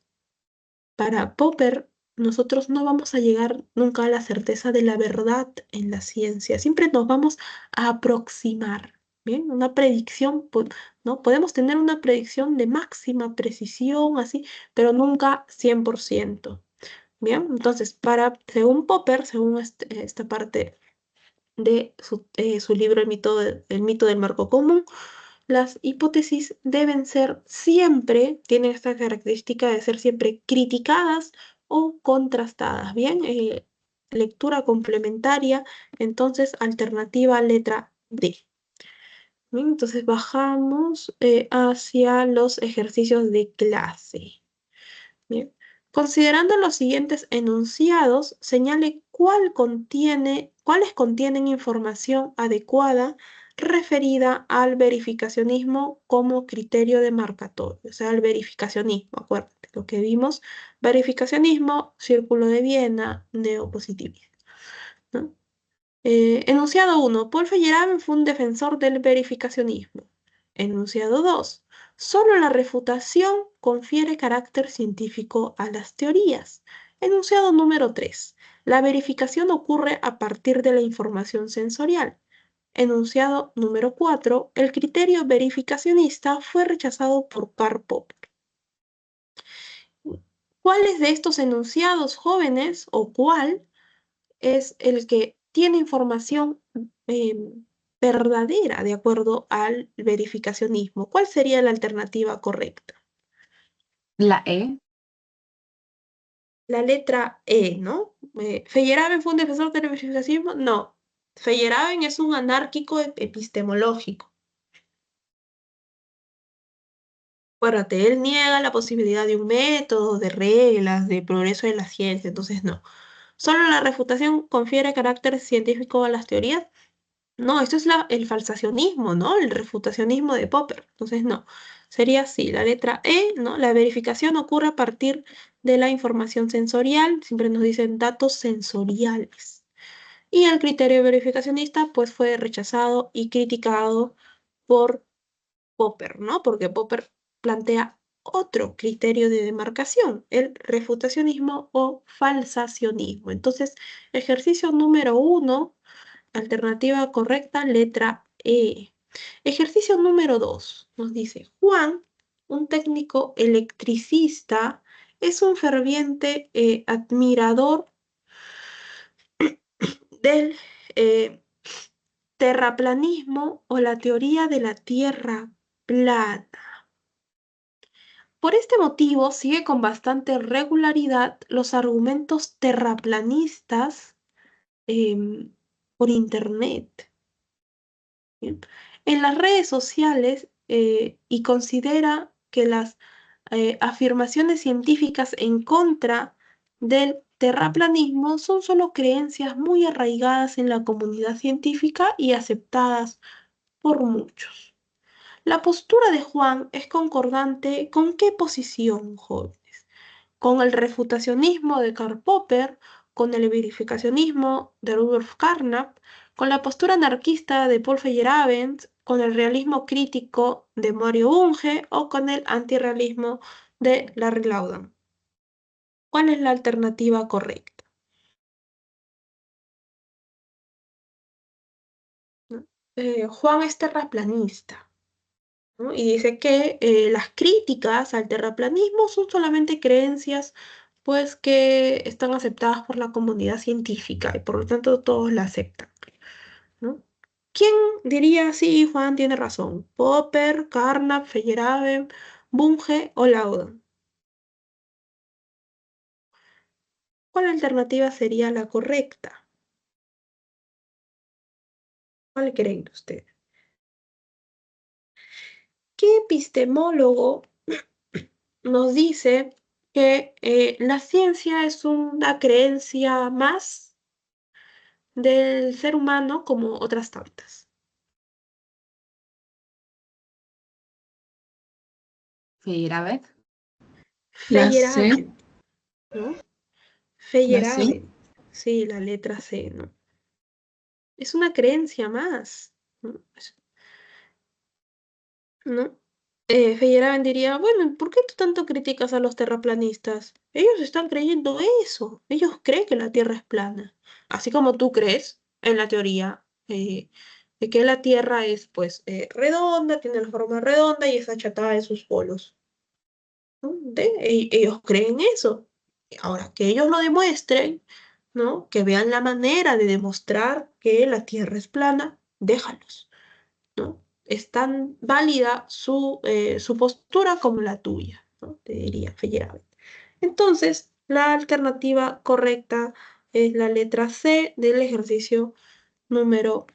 Para Popper, nosotros no vamos a llegar nunca a la certeza de la verdad en la ciencia. Siempre nos vamos a aproximar. Bien, una predicción, ¿no? Podemos tener una predicción de máxima precisión, así, pero nunca 100%. Bien, entonces, según Popper, según esta parte de su libro El mito del marco común, las hipótesis deben ser siempre, tienen esta característica de ser siempre criticadas o contrastadas. Bien, lectura complementaria, entonces alternativa letra D. Bien, entonces bajamos hacia los ejercicios de clase. Bien. Considerando los siguientes enunciados, señale cuáles contienen información adecuada referida al verificacionismo como criterio demarcatorio. O sea, el verificacionismo, acuérdate, lo que vimos, verificacionismo, círculo de Viena, neopositivismo, ¿no? Enunciado 1. Paul Feyerabend fue un defensor del verificacionismo. Enunciado 2. Solo la refutación confiere carácter científico a las teorías. Enunciado número 3. La verificación ocurre a partir de la información sensorial. Enunciado número 4. El criterio verificacionista fue rechazado por Karl Popper. ¿Cuáles de estos enunciados jóvenes o cuál es el que tiene información verdadera de acuerdo al verificacionismo? ¿Cuál sería la alternativa correcta? La E. La letra E, ¿no? ¿Feyerabend fue un defensor del verificacionismo? No. Feyerabend es un anárquico epistemológico. Acuérdate, él niega la posibilidad de un método, de reglas, de progreso de la ciencia, entonces no. Solo la refutación confiere carácter científico a las teorías. No, esto es el falsacionismo, ¿no? El refutacionismo de Popper. Entonces, no. Sería así, la letra E, ¿no? La verificación ocurre a partir de la información sensorial, siempre nos dicen datos sensoriales. Y el criterio verificacionista, pues, fue rechazado y criticado por Popper, ¿no? Porque Popper plantea otro criterio de demarcación, el refutacionismo o falsacionismo. Entonces, ejercicio número 1. Alternativa correcta, letra E. Ejercicio número 2. Nos dice, Juan, un técnico electricista, es un ferviente admirador del terraplanismo o la teoría de la Tierra plana. Por este motivo, sigue con bastante regularidad los argumentos terraplanistas por Internet. Bien. En las redes sociales y considera que las afirmaciones científicas en contra del terraplanismo son solo creencias muy arraigadas en la comunidad científica y aceptadas por muchos. La postura de Juan es concordante con qué posición, jóvenes, con el refutacionismo de Karl Popper, con el verificacionismo de Rudolf Carnap, con la postura anarquista de Paul Feyerabend, con el realismo crítico de Mario Bunge o con el antirrealismo de Larry Laudan. ¿Cuál es la alternativa correcta? ¿No? Juan es terraplanista, ¿no? Y dice que las críticas al terraplanismo son solamente creencias pues que están aceptadas por la comunidad científica y por lo tanto todos la aceptan, ¿no? ¿Quién diría sí, Juan tiene razón? ¿Popper, Carnap, Feyerabend, Bunge o Laudan? ¿Cuál alternativa sería la correcta? ¿Cuál creen ustedes? ¿Qué epistemólogo nos dice que la ciencia es una creencia más del ser humano como otras tantas? Feyerabend. La C. Feyerabend, ¿no? La C. Feyerabend, sí, la letra C, ¿no? Es una creencia más, ¿no? ¿No? Feyerabend diría, bueno, ¿por qué tú tanto criticas a los terraplanistas? Ellos están creyendo eso, ellos creen que la Tierra es plana, así como tú crees en la teoría de que la Tierra es pues redonda, tiene la forma redonda y es achatada en sus polos. ¿No? Ellos creen eso. Ahora, que ellos lo demuestren, ¿no? Que vean la manera de demostrar que la Tierra es plana, déjalos, ¿no? Es tan válida su postura como la tuya, ¿no? Te diría Feyerabend. Entonces, la alternativa correcta es la letra C del ejercicio número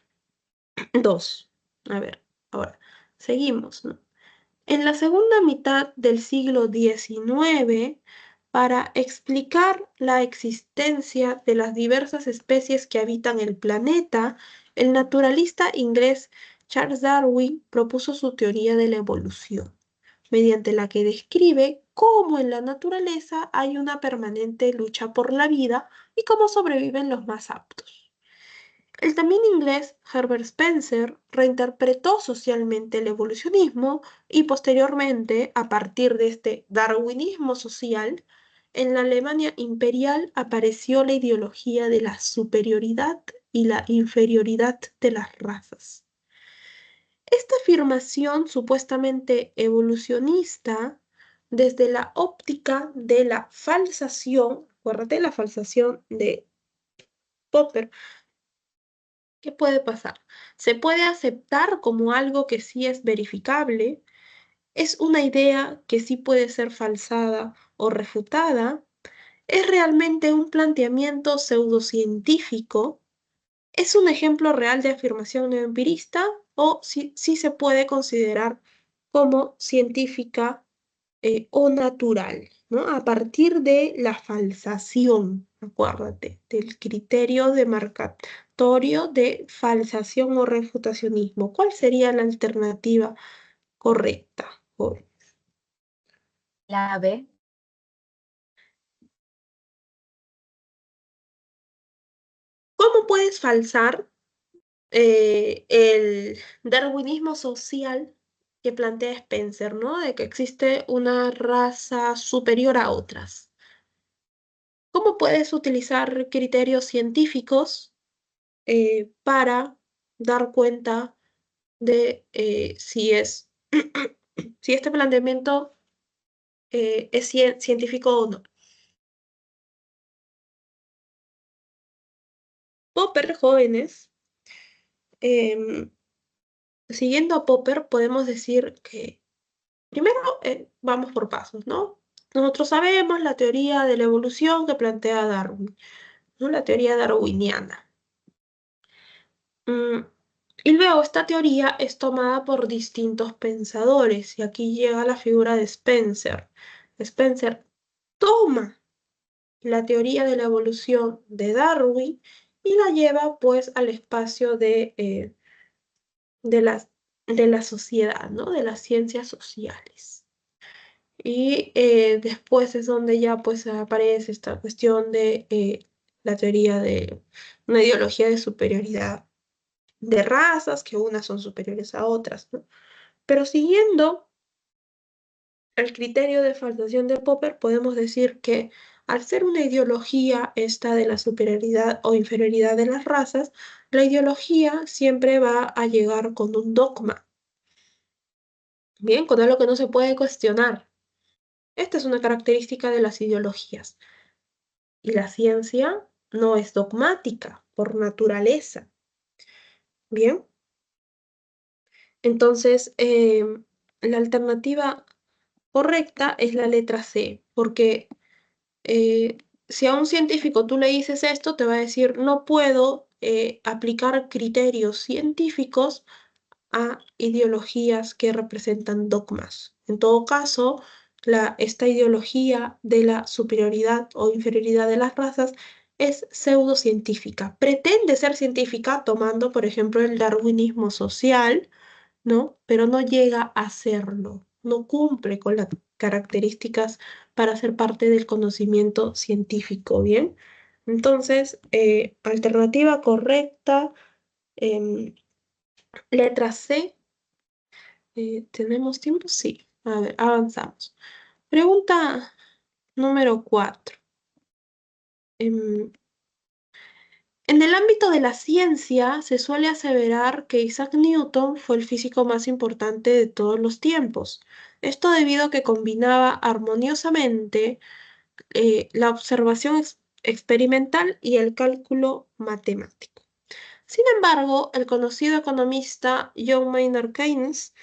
2. A ver, ahora, seguimos, ¿no? En la segunda mitad del siglo XIX, para explicar la existencia de las diversas especies que habitan el planeta, el naturalista inglés Charles Darwin propuso su teoría de la evolución, mediante la que describe cómo en la naturaleza hay una permanente lucha por la vida y cómo sobreviven los más aptos. El también inglés Herbert Spencer reinterpretó socialmente el evolucionismo y posteriormente, a partir de este darwinismo social, en la Alemania imperial apareció la ideología de la superioridad y la inferioridad de las razas. Esta afirmación supuestamente evolucionista, desde la óptica de la falsación, acuérdate la falsación de Popper, ¿qué puede pasar? Se puede aceptar como algo que sí es verificable, es una idea que sí puede ser falsada o refutada, es realmente un planteamiento pseudocientífico, es un ejemplo real de afirmación neoempirista o sí se puede considerar como científica o natural, ¿no? A partir de la falsación, acuérdate, del criterio demarcatorio de falsación o refutacionismo. ¿Cuál sería la alternativa correcta, joven? La B. ¿Cómo puedes falsar el darwinismo social que plantea Spencer, ¿no? De que existe una raza superior a otras? ¿Cómo puedes utilizar criterios científicos para dar cuenta de si este planteamiento es científico o no? Popper, jóvenes, em, siguiendo a Popper, podemos decir que primero vamos por pasos, ¿no? Nosotros sabemos la teoría de la evolución que plantea Darwin, ¿no? La teoría darwiniana. Mm, Y luego esta teoría es tomada por distintos pensadores y aquí llega la figura de Spencer. Spencer toma la teoría de la evolución de Darwin y la lleva pues al espacio de la sociedad, ¿no? De las ciencias sociales. Y después es donde ya pues aparece esta cuestión de la teoría de una ideología de superioridad de razas, que unas son superiores a otras, ¿no? Pero siguiendo el criterio de falsación de Popper, podemos decir que al ser una ideología esta de la superioridad o inferioridad de las razas, la ideología siempre va a llegar con un dogma, bien, con algo que no se puede cuestionar. Esta es una característica de las ideologías. Y la ciencia no es dogmática por naturaleza, bien. Entonces, la alternativa correcta es la letra C, porque si a un científico tú le dices esto, te va a decir, no puedo aplicar criterios científicos a ideologías que representan dogmas. En todo caso, esta ideología de la superioridad o inferioridad de las razas es pseudocientífica. Pretende ser científica tomando, por ejemplo, el darwinismo social, ¿no? Pero no llega a serlo, no cumple con las características para ser parte del conocimiento científico, ¿bien? Entonces, alternativa correcta, em, letra C. ¿Tenemos tiempo? Sí. A ver, avanzamos. Pregunta número 4. En el ámbito de la ciencia, se suele aseverar que Isaac Newton fue el físico más importante de todos los tiempos. Esto debido a que combinaba armoniosamente la observación experimental y el cálculo matemático. Sin embargo, el conocido economista John Maynard Keynes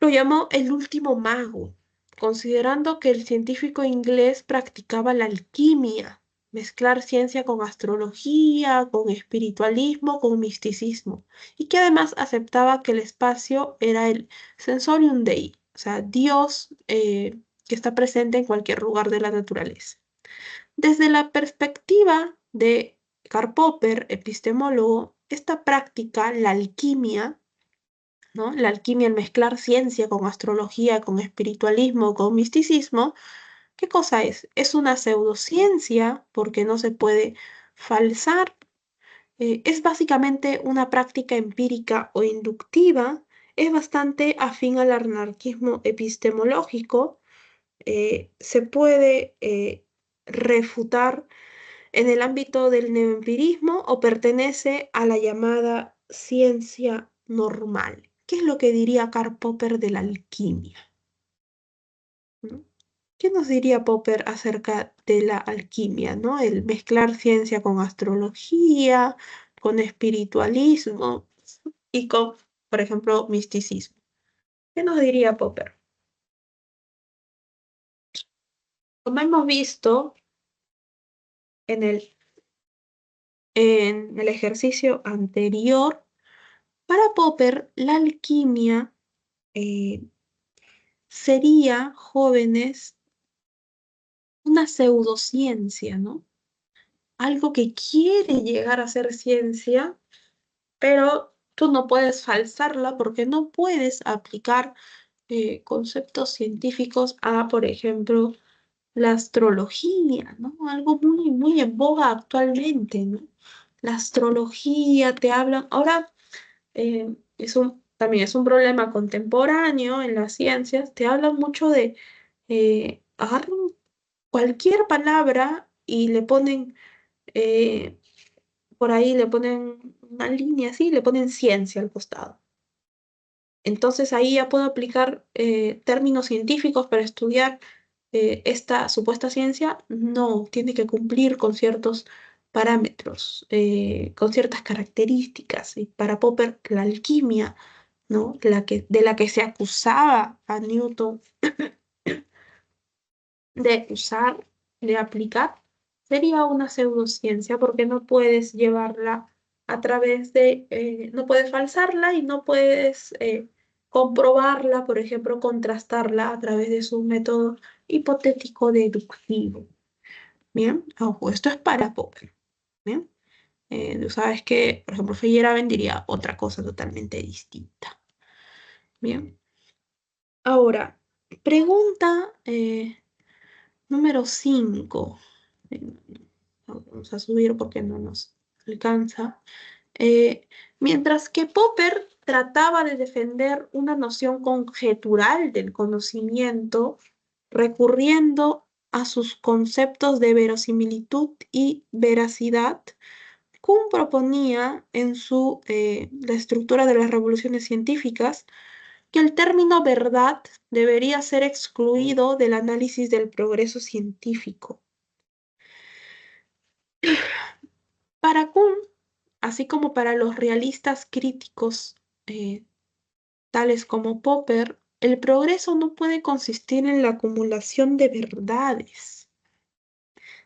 lo llamó el último mago, considerando que el científico inglés practicaba la alquimia, mezclar ciencia con astrología, con espiritualismo, con misticismo, y que además aceptaba que el espacio era el sensorium Dei, o sea, Dios que está presente en cualquier lugar de la naturaleza. Desde la perspectiva de Karl Popper, epistemólogo, esta práctica, la alquimia, ¿no? La alquimia, el mezclar ciencia con astrología, con espiritualismo, con misticismo, ¿qué cosa es? Es una pseudociencia porque no se puede falsar. Es básicamente una práctica empírica o inductiva. Es bastante afín al anarquismo epistemológico. Se puede refutar en el ámbito del neoempirismo o pertenece a la llamada ciencia normal. ¿Qué es lo que diría Karl Popper de la alquimia? ¿No? ¿Qué nos diría Popper acerca de la alquimia, ¿no? El mezclar ciencia con astrología, con espiritualismo y con, por ejemplo, misticismo. ¿Qué nos diría Popper? Como hemos visto en el ejercicio anterior, para Popper la alquimia sería, jóvenes, una pseudociencia, ¿no? Algo que quiere llegar a ser ciencia, pero tú no puedes falsarla porque no puedes aplicar conceptos científicos a, por ejemplo, la astrología, ¿no? Algo muy, muy en boga actualmente, ¿no? La astrología te habla. Ahora, también es un problema contemporáneo en las ciencias, te hablan mucho de agarran cualquier palabra y le ponen por ahí, le ponen una línea así, le ponen ciencia al costado. Entonces ahí ya puedo aplicar términos científicos para estudiar esta supuesta ciencia. No, tiene que cumplir con ciertos parámetros, con ciertas características. Y para Popper, la alquimia, ¿no? De la que se acusaba a Newton de usar, de aplicar, sería una pseudociencia porque no puedes llevarla a través de, no puedes falsarla y no puedes comprobarla, por ejemplo, contrastarla a través de su método hipotético deductivo. Bien, ojo, esto es para Popper. Bien, tú sabes que, por ejemplo, Feyerabend diría otra cosa totalmente distinta. Bien, ahora, pregunta número 5. Vamos a subir porque no nos alcanza. Mientras que Popper trataba de defender una noción conjetural del conocimiento, recurriendo a sus conceptos de verosimilitud y veracidad, Kuhn proponía en la estructura de las revoluciones científicas que el término verdad debería ser excluido del análisis del progreso científico. Para Kuhn, así como para los realistas críticos tales como Popper, el progreso no puede consistir en la acumulación de verdades.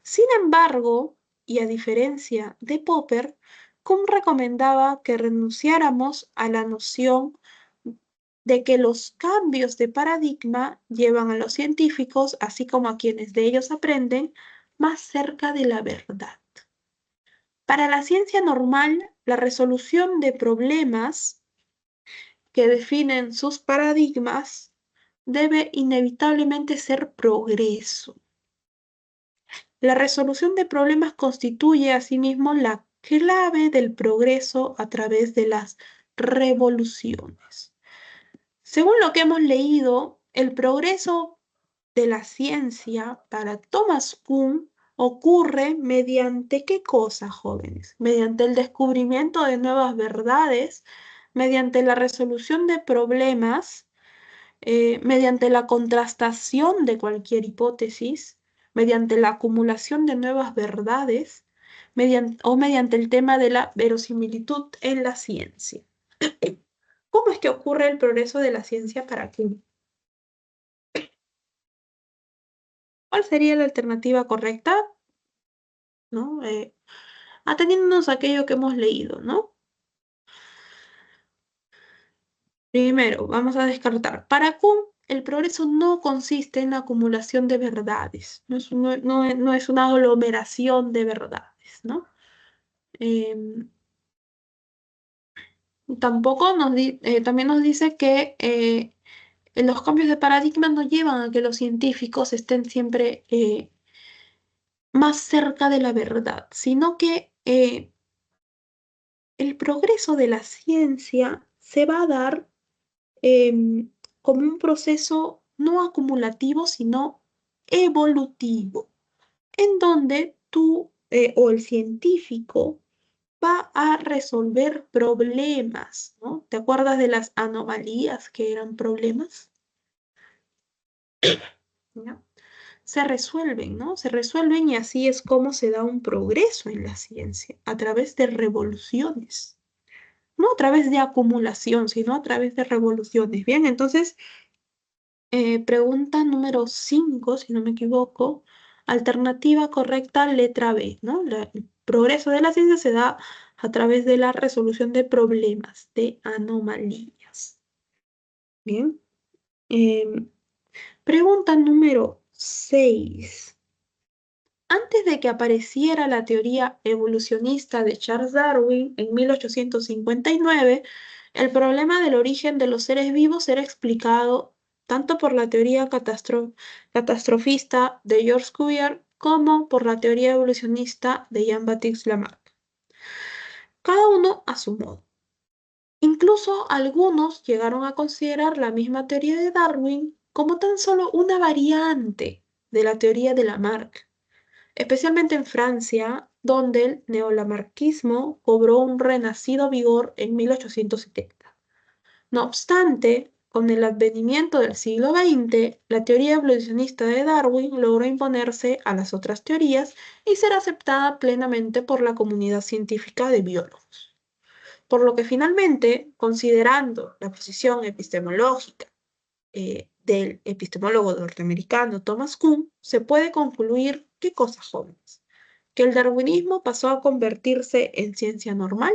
Sin embargo, y a diferencia de Popper, Kuhn recomendaba que renunciáramos a la noción de que los cambios de paradigma llevan a los científicos, así como a quienes de ellos aprenden, más cerca de la verdad. Para la ciencia normal, la resolución de problemas que definen sus paradigmas debe inevitablemente ser progreso. La resolución de problemas constituye asimismo la clave del progreso a través de las revoluciones. Según lo que hemos leído, el progreso de la ciencia para Thomas Kuhn ocurre mediante ¿qué cosa, jóvenes? Mediante el descubrimiento de nuevas verdades, mediante la resolución de problemas, mediante la contrastación de cualquier hipótesis, mediante la acumulación de nuevas verdades, o mediante el tema de la verosimilitud en la ciencia. ¿Cómo es que ocurre el progreso de la ciencia para Kuhn? ¿Cuál sería la alternativa correcta? ¿No? Ateniéndonos a aquello que hemos leído, ¿no? Primero, vamos a descartar. Para Kuhn, el progreso no consiste en la acumulación de verdades, no es una aglomeración de verdades, ¿no? Tampoco también nos dice que los cambios de paradigma no llevan a que los científicos estén siempre más cerca de la verdad, sino que el progreso de la ciencia se va a dar como un proceso no acumulativo, sino evolutivo, en donde tú o el científico va a resolver problemas, ¿no? ¿Te acuerdas de las anomalías que eran problemas? ¿Ya? Se resuelven, ¿no? Se resuelven y así es como se da un progreso en la ciencia, a través de revoluciones. No a través de acumulación, sino a través de revoluciones. Bien, entonces, pregunta número 5, si no me equivoco. Alternativa correcta, letra B, ¿no? El progreso de la ciencia se da a través de la resolución de problemas, de anomalías. Bien. Pregunta número 6. Antes de que apareciera la teoría evolucionista de Charles Darwin en 1859, el problema del origen de los seres vivos era explicado tanto por la teoría catastrofista de George Cuvier como por la teoría evolucionista de Jean-Baptiste Lamarck. Cada uno a su modo. Incluso algunos llegaron a considerar la misma teoría de Darwin como tan solo una variante de la teoría de Lamarck, especialmente en Francia, donde el neolamarquismo cobró un renacido vigor en 1870. No obstante, con el advenimiento del siglo XX, la teoría evolucionista de Darwin logró imponerse a las otras teorías y ser aceptada plenamente por la comunidad científica de biólogos. Por lo que finalmente, considerando la posición epistemológica del epistemólogo norteamericano Thomas Kuhn, se puede concluir, ¿qué cosa, jóvenes? Que el darwinismo pasó a convertirse en ciencia normal,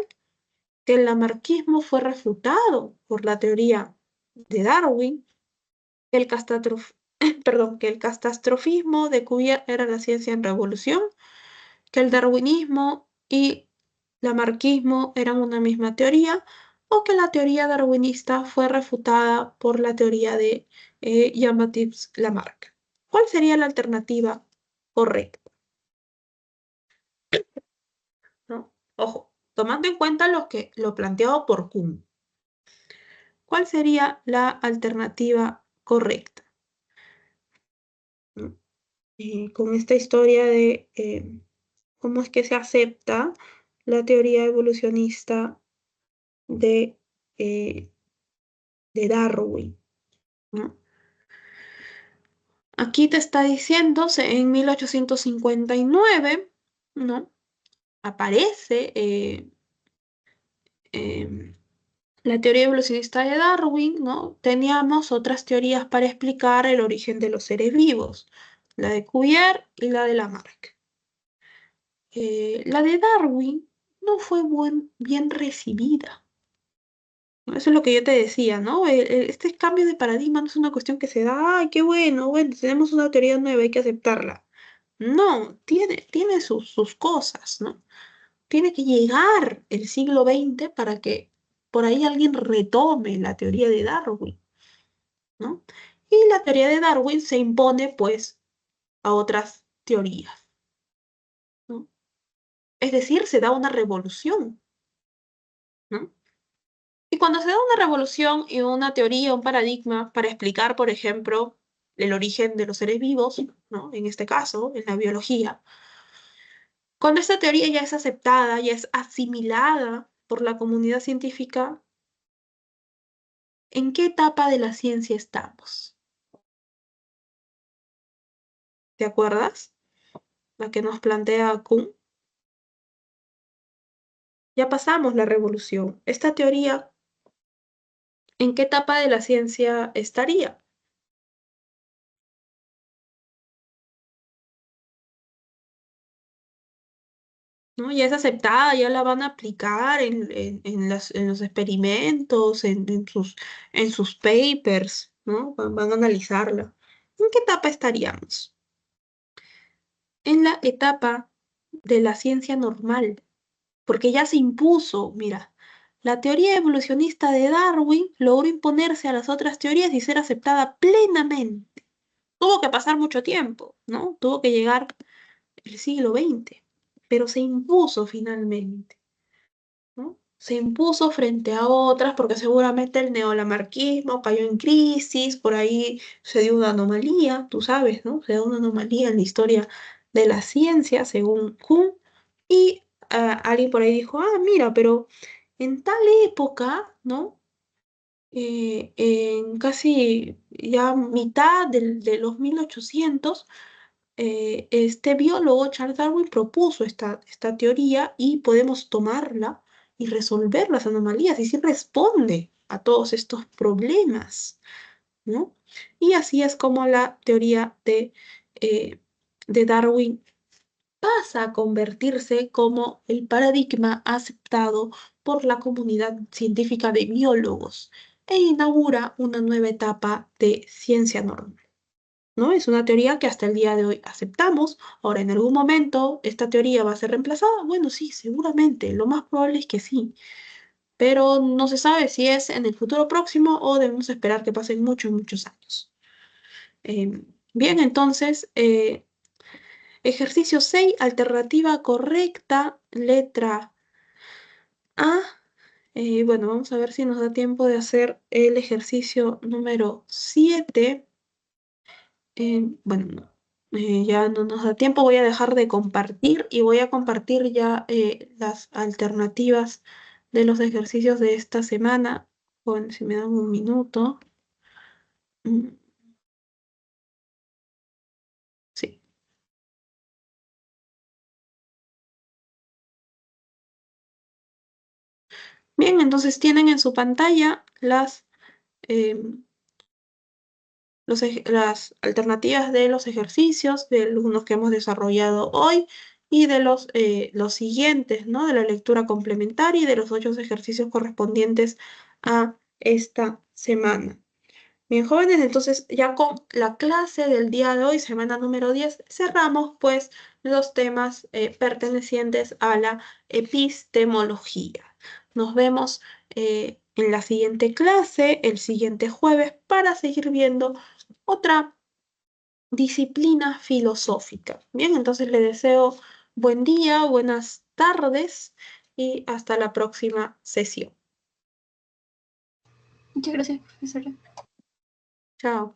que el lamarquismo fue refutado por la teoría de Darwin, que el catastrofismo de Cuvier era la ciencia en revolución, que el darwinismo y lamarquismo eran una misma teoría, o que la teoría darwinista fue refutada por la teoría de Jean-Baptiste Lamarck. ¿Cuál sería la alternativa correcta? ¿No? Ojo, tomando en cuenta lo planteado por Kuhn. ¿Cuál sería la alternativa correcta? ¿No? Con esta historia de cómo es que se acepta la teoría evolucionista de Darwin, ¿no? Aquí te está diciendo, en 1859, ¿no? Aparece la teoría evolucionista de Darwin, ¿no? Teníamos otras teorías para explicar el origen de los seres vivos, la de Cuvier y la de Lamarck. La de Darwin no fue bien recibida. Eso es lo que yo te decía, ¿no? Este cambio de paradigma no es una cuestión que se da, ¡ay, qué bueno! Bueno, tenemos una teoría nueva, hay que aceptarla. No, tiene sus cosas, ¿no? Tiene que llegar el siglo XX para que por ahí alguien retome la teoría de Darwin, ¿no? Y la teoría de Darwin se impone, pues, a otras teorías, ¿no? Es decir, se da una revolución, ¿no? Y cuando se da una revolución y una teoría, un paradigma para explicar, por ejemplo, el origen de los seres vivos, ¿no? En este caso, en la biología, Cuando esta teoría ya es aceptada, ya es asimilada por la comunidad científica, ¿en qué etapa de la ciencia estamos? ¿Te acuerdas? La que nos plantea Kuhn. Ya pasamos la revolución. Esta teoría, ¿en qué etapa de la ciencia estaría? ¿No? Ya es aceptada, ya la van a aplicar en los experimentos, en sus papers, ¿no? Van a analizarla. ¿En qué etapa estaríamos? En la etapa de la ciencia normal, porque ya se impuso, mira, la teoría evolucionista de Darwin logró imponerse a las otras teorías y ser aceptada plenamente. Tuvo que pasar mucho tiempo, ¿no? Tuvo que llegar el siglo XX, pero se impuso finalmente, ¿no? Se impuso frente a otras porque seguramente el neolamarquismo cayó en crisis, por ahí se dio una anomalía, tú sabes, ¿no? Se dio una anomalía en la historia de la ciencia, según Kuhn, y alguien por ahí dijo, ah, mira, pero en tal época, ¿no? En casi ya mitad de los 1800, este biólogo Charles Darwin propuso esta teoría y podemos tomarla y resolver las anomalías y sí responde a todos estos problemas, ¿no? Y así es como la teoría de Darwin pasa a convertirse como el paradigma aceptado por la comunidad científica de biólogos e inaugura una nueva etapa de ciencia normal. ¿No? Es una teoría que hasta el día de hoy aceptamos. Ahora, ¿en algún momento esta teoría va a ser reemplazada? Bueno, sí, seguramente. Lo más probable es que sí. Pero no se sabe si es en el futuro próximo o debemos esperar que pasen muchos, muchos años. Bien, entonces, ejercicio 6, alternativa correcta, letra A. Bueno, vamos a ver si nos da tiempo de hacer el ejercicio número 7. Bueno, no, ya no nos da tiempo, voy a dejar de compartir y voy a compartir ya las alternativas de los ejercicios de esta semana. Bueno, si me dan un minuto. Mm, sí. Bien, entonces tienen en su pantalla em, las alternativas de los ejercicios, de algunos que hemos desarrollado hoy y de los siguientes, ¿no? De la lectura complementaria y de los 8 ejercicios correspondientes a esta semana. Bien, jóvenes, entonces ya con la clase del día de hoy, semana número 10, cerramos pues los temas pertenecientes a la epistemología. Nos vemos en la siguiente clase, el siguiente jueves, para seguir viendo otra disciplina filosófica. Bien, entonces le deseo buen día, buenas tardes y hasta la próxima sesión. Muchas gracias, profesora. Chao.